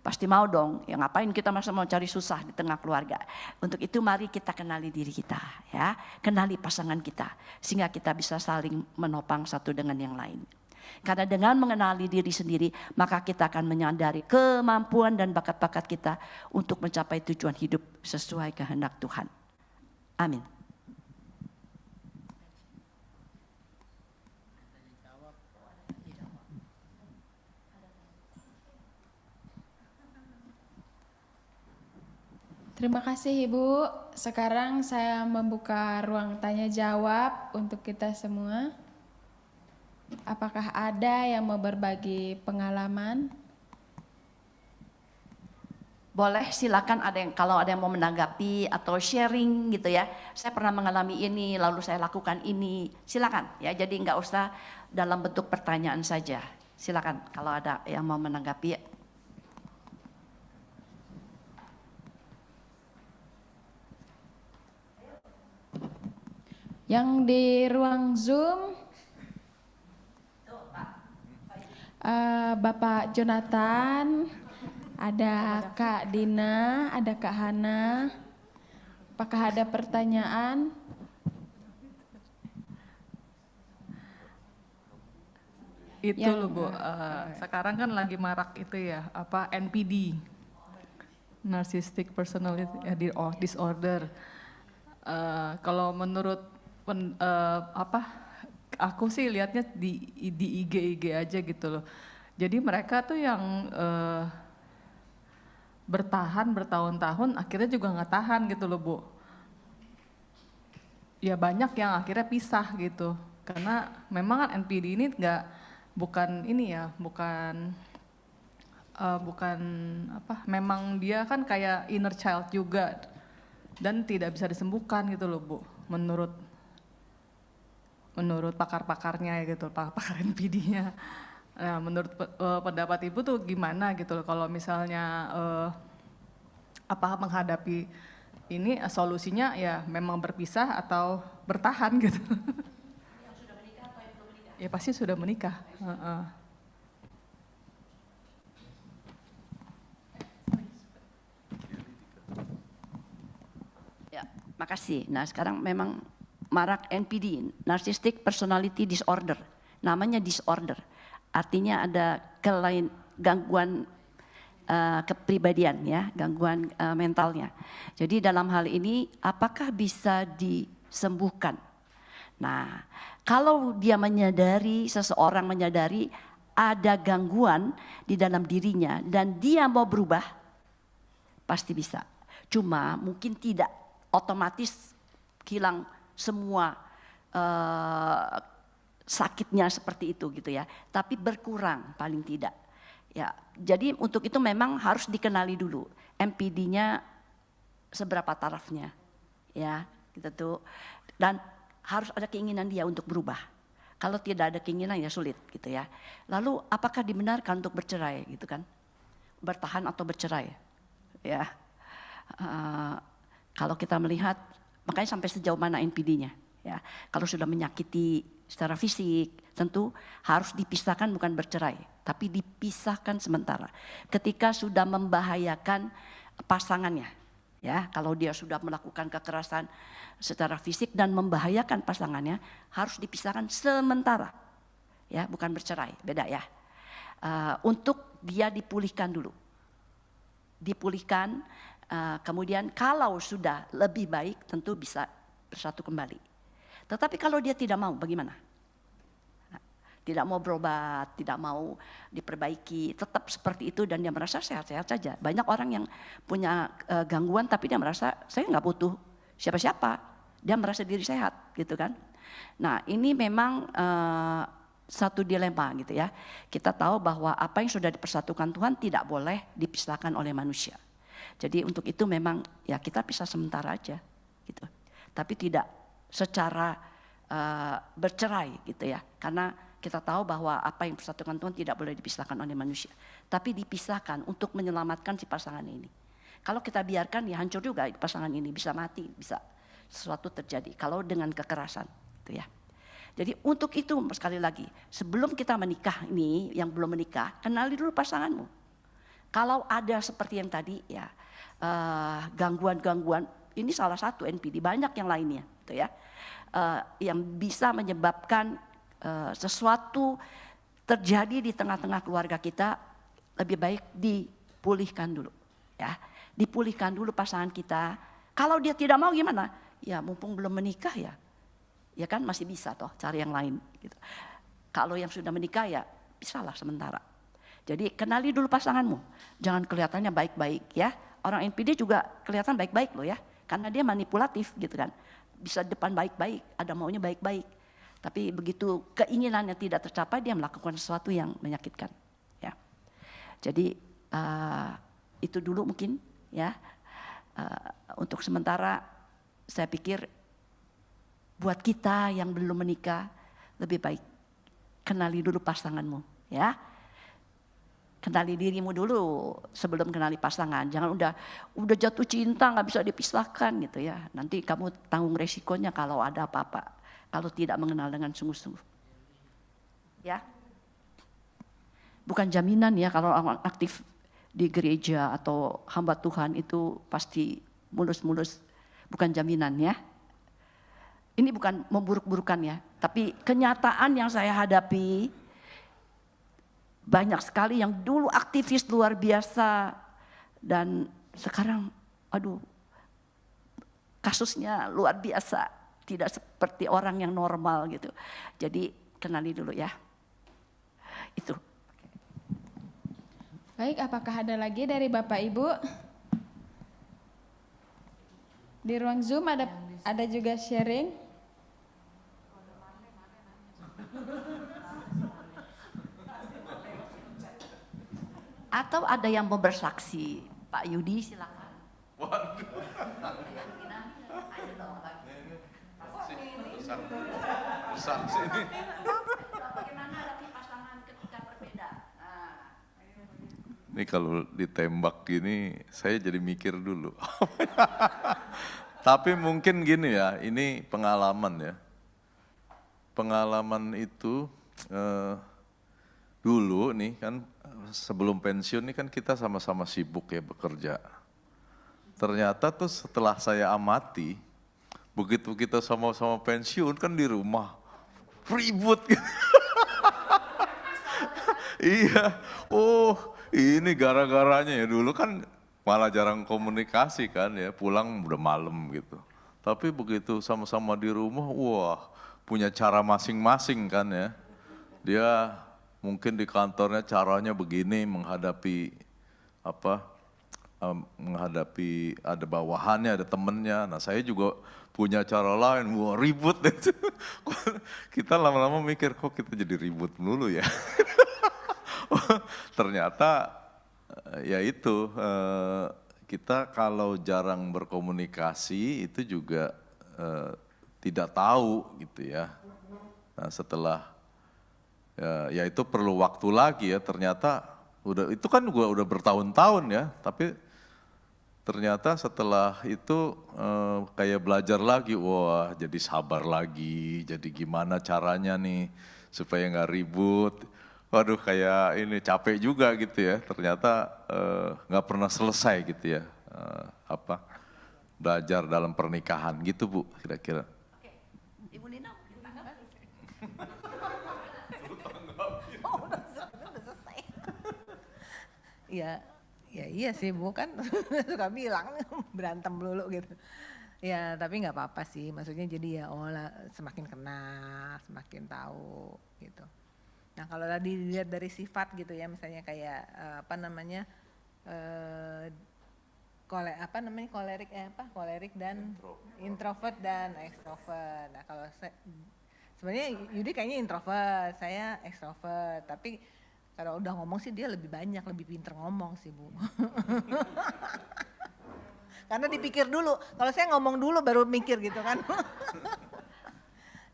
Pasti mau dong, ya ngapain kita masa mau cari susah di tengah keluarga. Untuk itu mari kita kenali diri kita ya, kenali pasangan kita. Sehingga kita bisa saling menopang satu dengan yang lain. Karena dengan mengenali diri sendiri, maka kita akan menyadari kemampuan dan bakat-bakat kita untuk mencapai tujuan hidup sesuai kehendak Tuhan. Amin. Terima kasih Ibu. Sekarang saya membuka ruang tanya jawab untuk kita semua. Apakah ada yang mau berbagi pengalaman? Boleh, silakan, kalau ada yang mau menanggapi atau sharing gitu ya. Saya pernah mengalami ini, lalu saya lakukan ini. Silakan ya. Jadi nggak usah dalam bentuk pertanyaan saja. Silakan kalau ada yang mau menanggapi. Yang di ruang Zoom, Bapak Jonathan, ada Kak Dina, ada Kak Hana. Apakah ada pertanyaan? Itu loh Bu, sekarang kan lagi marak itu ya, NPD, Narcissistic Personality Disorder. Kalau menurut aku sih lihatnya di IG aja gitu loh. Jadi mereka tuh yang bertahan bertahun-tahun akhirnya juga nggak tahan gitu loh Bu. Ya banyak yang akhirnya pisah gitu. Karena memang kan NPD ini bukan memang dia kan kayak inner child juga dan tidak bisa disembuhkan gitu loh Bu, menurut pakar-pakarnya gitu, pakar NPD-nya. Nah, menurut pendapat Ibu tuh gimana gitu loh kalau misalnya menghadapi ini solusinya ya memang berpisah atau bertahan gitu. Yang sudah menikah atau yang belum menikah? Ya pasti sudah menikah. Ya, makasih. Nah sekarang memang marak NPD, Narcissistic Personality Disorder. Namanya disorder, artinya ada gangguan kepribadian ya, gangguan mentalnya. Jadi dalam hal ini apakah bisa disembuhkan? Nah, kalau dia seseorang menyadari ada gangguan di dalam dirinya dan dia mau berubah, pasti bisa. Cuma mungkin tidak otomatis hilang semua sakitnya seperti itu gitu ya. Tapi berkurang paling tidak. Ya, jadi untuk itu memang harus dikenali dulu MPD-nya seberapa tarafnya, ya, gitu tuh. Dan harus ada keinginan dia untuk berubah. Kalau tidak ada keinginan ya sulit gitu ya. Lalu apakah dibenarkan untuk bercerai gitu kan? Bertahan atau bercerai? Ya, kalau kita melihat makanya sampai sejauh mana NPD-nya. Ya, kalau sudah menyakiti secara fisik tentu harus dipisahkan, bukan bercerai, tapi dipisahkan sementara. Ketika sudah membahayakan pasangannya, ya, kalau dia sudah melakukan kekerasan secara fisik dan membahayakan pasangannya, harus dipisahkan sementara, ya, bukan bercerai, beda ya. Untuk dia dipulihkan dulu, dipulihkan, kemudian kalau sudah lebih baik tentu bisa bersatu kembali. Tetapi kalau dia tidak mau, bagaimana? Tidak mau berobat, tidak mau diperbaiki, tetap seperti itu dan dia merasa sehat-sehat saja. Banyak orang yang punya gangguan tapi dia merasa saya nggak butuh siapa-siapa, dia merasa diri sehat gitu kan. Nah ini memang satu dilema gitu ya. Kita tahu bahwa apa yang sudah dipersatukan Tuhan tidak boleh dipisahkan oleh manusia. Jadi untuk itu memang ya kita pisah sementara aja gitu. Tapi tidak secara bercerai gitu ya. Karena kita tahu bahwa apa yang dipersatukan Tuhan tidak boleh dipisahkan oleh manusia. Tapi dipisahkan untuk menyelamatkan si pasangan ini. Kalau kita biarkan ya hancur juga pasangan ini, bisa mati, bisa sesuatu terjadi. Kalau dengan kekerasan gitu ya. Jadi untuk itu sekali lagi, sebelum kita menikah ini, yang belum menikah, kenali dulu pasanganmu. Kalau ada seperti yang tadi ya, gangguan-gangguan, ini salah satu NPD, banyak yang lainnya gitu ya. Yang bisa menyebabkan sesuatu terjadi di tengah-tengah keluarga kita, lebih baik dipulihkan dulu ya. Dipulihkan dulu pasangan kita. Kalau dia tidak mau gimana? Ya mumpung belum menikah ya. Ya kan masih bisa toh cari yang lain gitu. Kalau yang sudah menikah ya pisahlah sementara. Jadi kenali dulu pasanganmu. Jangan kelihatannya baik-baik ya. Orang NPD juga kelihatan baik-baik loh ya. Karena dia manipulatif gitu kan. Bisa depan baik-baik, ada maunya baik-baik. Tapi begitu keinginannya tidak tercapai, dia melakukan sesuatu yang menyakitkan. Ya. Jadi itu dulu mungkin ya. Untuk sementara saya pikir buat kita yang belum menikah lebih baik kenali dulu pasanganmu ya. Kenali dirimu dulu sebelum kenali pasangan. Jangan udah jatuh cinta nggak bisa dipisahkan gitu ya. Nanti kamu tanggung resikonya kalau ada apa-apa. Kalau tidak mengenal dengan sungguh-sungguh. Ya. Bukan jaminan ya kalau orang aktif di gereja atau hamba Tuhan itu pasti mulus-mulus. Bukan jaminan ya. Ini bukan memburuk-burukan ya. Tapi kenyataan yang saya hadapi, banyak sekali yang dulu aktivis luar biasa dan sekarang aduh kasusnya luar biasa. Tidak seperti orang yang normal gitu. Jadi kenali dulu ya. Itu. Baik, apakah ada lagi dari Bapak Ibu? Di ruang Zoom ada juga sharing. Atau ada yang mau bersaksi, Pak Yudi silakan. Waduh. Besar sini. Bagaimana hati pasangan ketika berbeda? Ini kalau ditembak gini, saya jadi mikir dulu. Tapi mungkin gini ya, ini pengalaman ya. Pengalaman itu dulu nih kan sebelum pensiun nih kan kita sama-sama sibuk ya bekerja. Ternyata tuh setelah saya amati, begitu kita sama-sama pensiun kan di rumah ribut. Iya, oh ini gara-garanya ya dulu kan malah jarang komunikasi kan ya, pulang udah malam gitu. Tapi begitu sama-sama di rumah, wah punya cara masing-masing kan ya. Dia mungkin di kantornya caranya begini menghadapi menghadapi ada bawahannya, ada temennya. Nah saya juga punya cara lain, wah ribut deh. Kita lama-lama mikir kok kita jadi ribut dulu ya. Ternyata ya itu kita kalau jarang berkomunikasi itu juga tidak tahu gitu ya. Nah setelah ya itu perlu waktu lagi ya, ternyata itu kan gua udah bertahun-tahun ya, tapi ternyata setelah itu kayak belajar lagi, wah jadi sabar lagi, jadi gimana caranya nih supaya nggak ribut. Waduh kayak ini capek juga gitu ya, ternyata nggak pernah selesai gitu ya, belajar dalam pernikahan gitu Bu kira-kira. Oke, Ibu Nina mungkin tanggapi. Udah selesai. Ya iya sih Bu kan suka bilang berantem dulu gitu. Ya tapi nggak apa-apa sih, maksudnya jadi ya semakin kenal, semakin tahu gitu. Nah kalau tadi dilihat dari sifat gitu ya, misalnya kayak kolerik dan introvert dan ekstrovert. Nah kalau sebenarnya Yudi kayaknya introvert, saya ekstrovert, tapi kalau udah ngomong sih dia lebih banyak, lebih pinter ngomong sih Bu. Karena dipikir dulu, kalau saya ngomong dulu baru mikir gitu kan.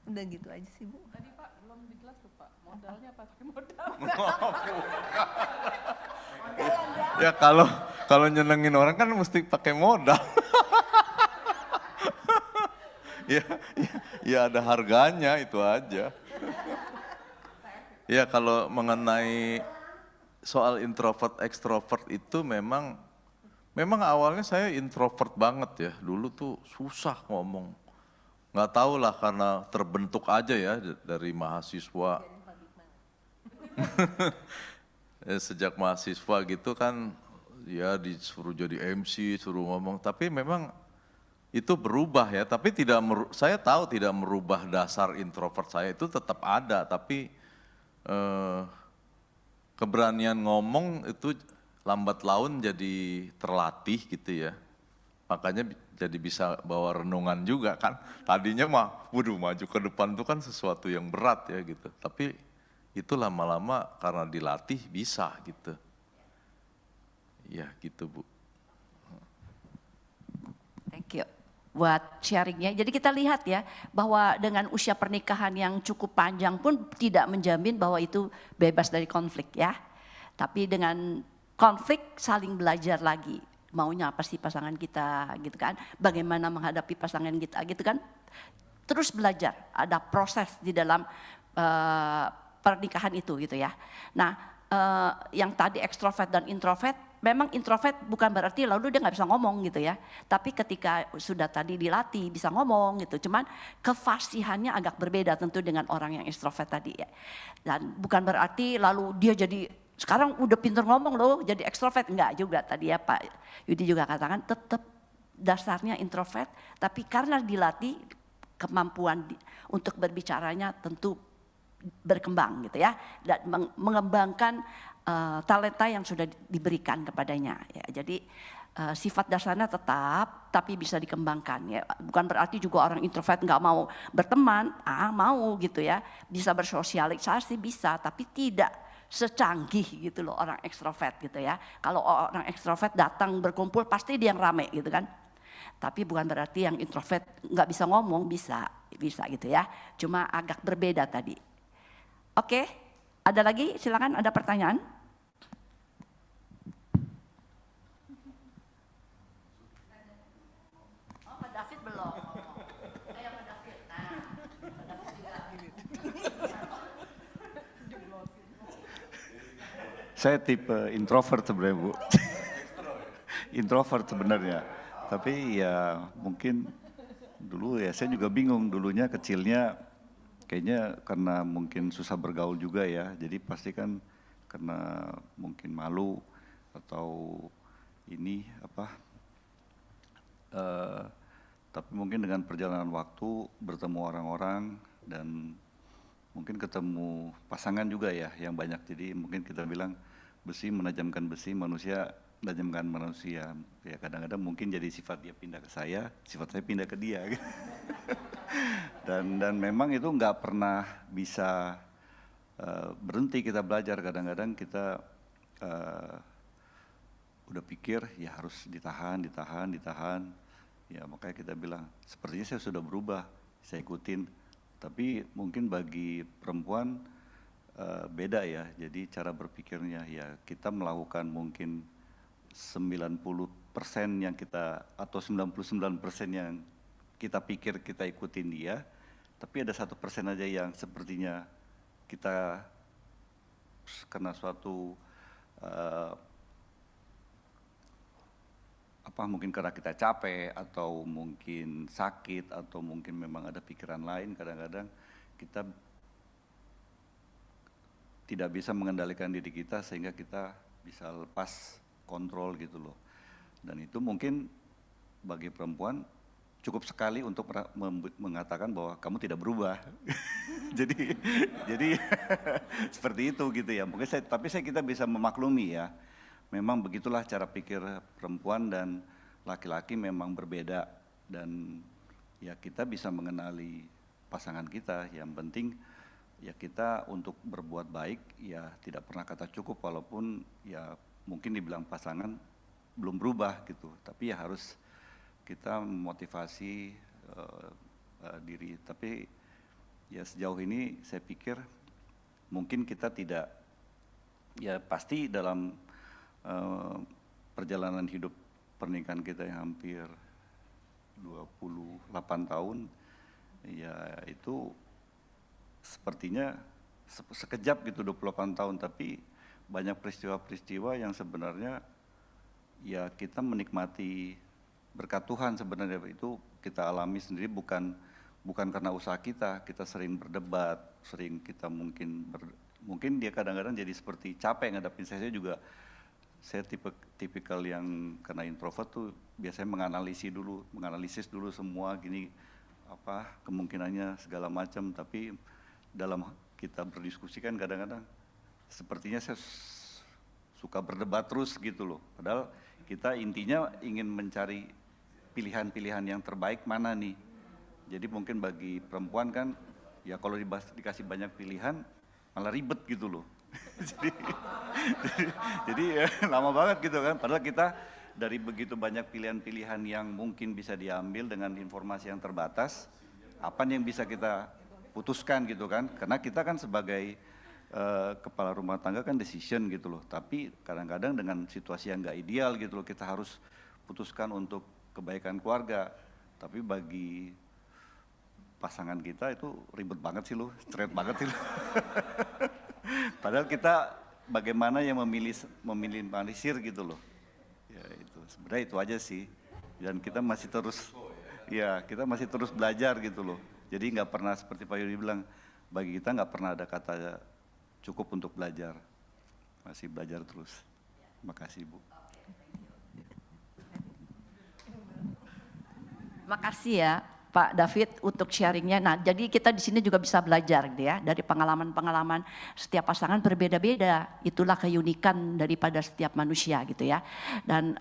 Udah gitu aja sih Bu. Tadi Pak belum jelas tuh Pak, modalnya pakai modal. Ya kalau nyenengin orang kan mesti pakai modal. ya ada harganya itu aja. Ya kalau mengenai soal introvert ekstrovert itu memang awalnya saya introvert banget ya. Dulu tuh susah ngomong. Nggak tahu lah karena terbentuk aja ya dari mahasiswa. Sejak mahasiswa gitu kan ya disuruh jadi MC, suruh ngomong. Tapi memang itu berubah ya. Tapi saya tahu tidak merubah dasar introvert saya, itu tetap ada. Tapi keberanian ngomong itu lambat laun jadi terlatih gitu ya. Makanya jadi bisa bawa renungan juga kan. Tadinya maju ke depan itu kan sesuatu yang berat ya gitu. Tapi itu lama-lama karena dilatih bisa gitu. Ya gitu Bu. Thank you buat sharingnya. Jadi kita lihat ya bahwa dengan usia pernikahan yang cukup panjang pun tidak menjamin bahwa itu bebas dari konflik ya. Tapi dengan konflik saling belajar lagi. Maunya apa sih pasangan kita gitu kan. Bagaimana menghadapi pasangan kita gitu kan. Terus belajar, ada proses di dalam pernikahan itu gitu ya. Nah yang tadi ekstrovert dan introvert, memang introvert bukan berarti lalu dia nggak bisa ngomong gitu ya. Tapi ketika sudah tadi dilatih bisa ngomong gitu. Cuman kefasihannya agak berbeda tentu dengan orang yang ekstrovert tadi ya. Dan bukan berarti lalu dia jadi sekarang udah pinter ngomong loh jadi ekstrovert. Enggak juga tadi ya Pak Yudi juga katakan tetap dasarnya introvert. Tapi karena dilatih kemampuan untuk berbicaranya tentu berkembang gitu ya. Dan mengembangkan talenta yang sudah diberikan kepadanya ya. Jadi sifat dasarnya tetap tapi bisa dikembangkan ya. Bukan berarti juga orang introvert nggak mau berteman, mau gitu ya. Bisa bersosialisasi bisa, tapi tidak secanggih gitu loh orang ekstrovert gitu ya. Kalau orang ekstrovert datang berkumpul pasti dia yang rame gitu kan. Tapi bukan berarti yang introvert nggak bisa ngomong, bisa gitu ya. Cuma agak berbeda tadi. Oke, ada lagi? Silakan, ada pertanyaan? Oh, Pak David belum. Ayo Pak David. Nah, Pak David juga. Saya tipe introvert sebenarnya Bu. Introvert sebenarnya. Tapi ya mungkin dulu ya saya juga bingung dulunya kecilnya kayaknya karena mungkin susah bergaul juga ya. Jadi pasti kan karena mungkin malu atau ini tapi mungkin dengan perjalanan waktu bertemu orang-orang dan mungkin ketemu pasangan juga ya yang banyak. Jadi mungkin kita bilang besi menajamkan besi, manusia menajamkan manusia. Ya kadang-kadang mungkin jadi sifat dia pindah ke saya, sifat saya pindah ke dia. Dan memang itu nggak pernah bisa berhenti kita belajar. Kadang-kadang kita udah pikir ya harus ditahan. Ya makanya kita bilang sepertinya saya sudah berubah, saya ikutin. Tapi mungkin bagi perempuan beda ya. Jadi cara berpikirnya ya kita melakukan mungkin 90% yang kita atau 99% yang kita pikir kita ikutin dia, tapi ada 1% aja yang sepertinya kita karena suatu mungkin karena kita capek atau mungkin sakit atau mungkin memang ada pikiran lain, kadang-kadang kita tidak bisa mengendalikan diri kita sehingga kita bisa lepas kontrol gitu loh. Dan itu mungkin bagi perempuan cukup sekali untuk mengatakan bahwa kamu tidak berubah. jadi seperti itu gitu ya. Mungkin kita bisa memaklumi ya. Memang begitulah cara pikir perempuan dan laki-laki memang berbeda, dan ya kita bisa mengenali pasangan kita. Yang penting ya kita untuk berbuat baik ya tidak pernah kata cukup, walaupun ya mungkin dibilang pasangan belum berubah gitu, tapi ya harus kita memotivasi diri. Tapi ya sejauh ini saya pikir mungkin kita tidak, ya pasti dalam perjalanan hidup pernikahan kita yang hampir 28 tahun, ya itu sepertinya sekejap gitu 28 tahun, tapi banyak peristiwa-peristiwa yang sebenarnya ya kita menikmati berkat Tuhan sebenarnya. Itu kita alami sendiri, bukan karena usaha kita sering berdebat, sering kita mungkin dia kadang-kadang jadi seperti capek ngadapin saya juga. Saya tipikal yang karena introvert tuh biasanya menganalisis dulu semua gini kemungkinannya segala macam, tapi dalam kita berdiskusi kan kadang-kadang sepertinya saya suka berdebat terus gitu loh. Padahal kita intinya ingin mencari pilihan-pilihan yang terbaik mana nih. Jadi mungkin bagi perempuan kan ya kalau dikasih banyak pilihan malah ribet gitu loh. jadi ya, lama banget gitu kan. Padahal kita dari begitu banyak pilihan-pilihan yang mungkin bisa diambil dengan informasi yang terbatas, apa yang bisa kita putuskan gitu kan. Karena kita kan sebagai kepala rumah tangga kan decision gitu loh. Tapi kadang-kadang dengan situasi yang nggak ideal gitu loh, kita harus putuskan untuk kebaikan keluarga. Tapi bagi pasangan kita itu ribet banget sih loh, straight banget sih loh. Padahal kita bagaimana yang meminimalisir gitu loh. Ya itu sebenarnya itu aja sih. Dan kita masih terus belajar gitu loh. Jadi nggak pernah seperti Pak Yudi bilang, bagi kita nggak pernah ada kata cukup untuk belajar. Masih belajar terus. Makasih Bu. Makasih ya Pak David untuk sharingnya. Nah, jadi kita di sini juga bisa belajar gitu ya dari pengalaman-pengalaman setiap pasangan berbeda-beda. Itulah keunikan daripada setiap manusia gitu ya. Dan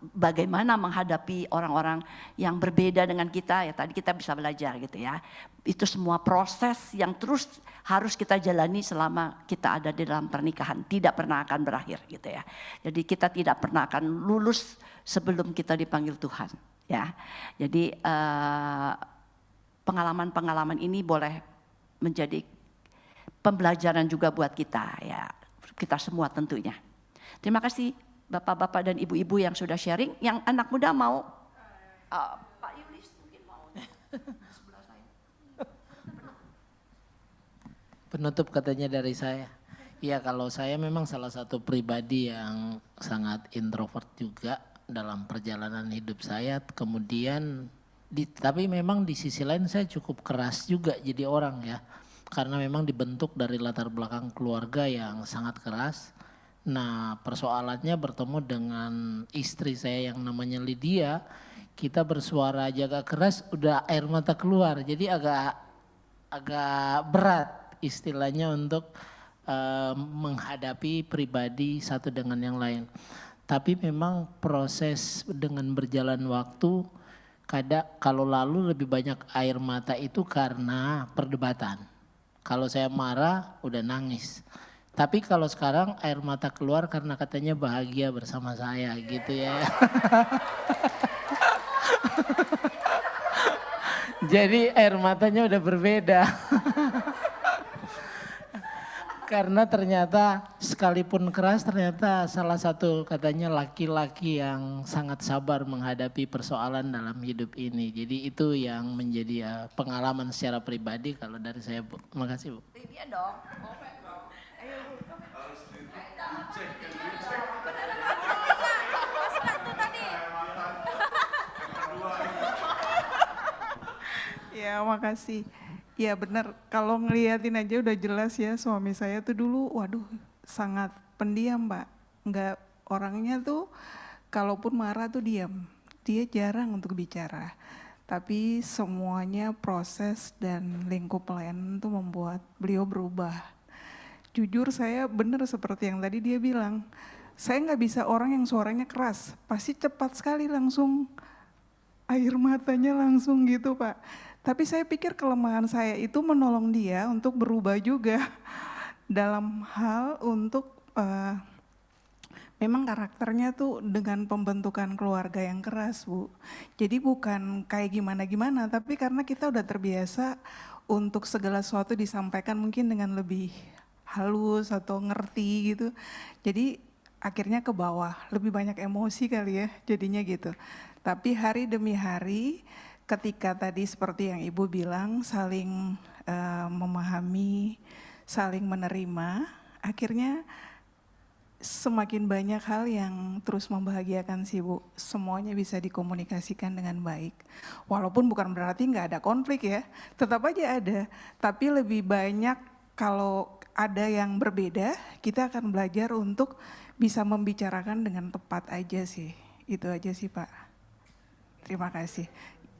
bagaimana menghadapi orang-orang yang berbeda dengan kita ya tadi kita bisa belajar gitu ya. Itu semua proses yang terus harus kita jalani selama kita ada di dalam pernikahan, tidak pernah akan berakhir gitu ya. Jadi kita tidak pernah akan lulus sebelum kita dipanggil Tuhan. Ya, jadi pengalaman-pengalaman ini boleh menjadi pembelajaran juga buat kita ya, kita semua tentunya. Terima kasih bapak-bapak dan ibu-ibu yang sudah sharing. Yang anak muda mau, Pak Yulis mungkin mau sebelah saya. Penutup katanya dari saya. Ya kalau saya memang salah satu pribadi yang sangat introvert juga dalam perjalanan hidup saya, kemudian tapi memang di sisi lain saya cukup keras juga jadi orang ya, karena memang dibentuk dari latar belakang keluarga yang sangat keras. Nah persoalannya bertemu dengan istri saya yang namanya Lydia, kita bersuara aja agak keras udah air mata keluar, jadi agak agak berat istilahnya untuk menghadapi pribadi satu dengan yang lain. Tapi memang proses dengan berjalan waktu, kadang kalau lalu lebih banyak air mata itu karena perdebatan. Kalau saya marah udah nangis. Tapi kalau sekarang air mata keluar karena katanya bahagia bersama saya gitu ya. Jadi air matanya udah berbeda. Karena ternyata sekalipun keras ternyata salah satu katanya laki-laki yang sangat sabar menghadapi persoalan dalam hidup ini. Jadi itu yang menjadi pengalaman secara pribadi kalau dari saya, Bu. Terima kasih, Bu. Iya dong. Ya, makasih. Ya benar, kalau ngeliatin aja udah jelas ya, suami saya tuh dulu waduh sangat pendiam, Mbak. Enggak, orangnya tuh kalaupun marah tuh diam. Dia jarang untuk bicara. Tapi semuanya proses dan lingkup pelayanan tuh membuat beliau berubah. Jujur saya benar seperti yang tadi dia bilang. Saya nggak bisa orang yang suaranya keras, pasti cepat sekali langsung air matanya langsung gitu, Pak. Tapi saya pikir kelemahan saya itu menolong dia untuk berubah juga dalam hal untuk memang karakternya tuh dengan pembentukan keluarga yang keras, Bu. Jadi bukan kayak gimana-gimana, tapi karena kita udah terbiasa untuk segala sesuatu disampaikan mungkin dengan lebih halus atau ngerti gitu. Jadi akhirnya ke bawah, lebih banyak emosi kali ya jadinya gitu. Tapi hari demi hari ketika tadi seperti yang Ibu bilang saling memahami, saling menerima, akhirnya semakin banyak hal yang terus membahagiakan sih Bu. Semuanya bisa dikomunikasikan dengan baik. Walaupun bukan berarti nggak ada konflik ya, tetap aja ada. Tapi lebih banyak kalau ada yang berbeda, kita akan belajar untuk bisa membicarakan dengan tepat aja sih. Itu aja sih Pak. Terima kasih.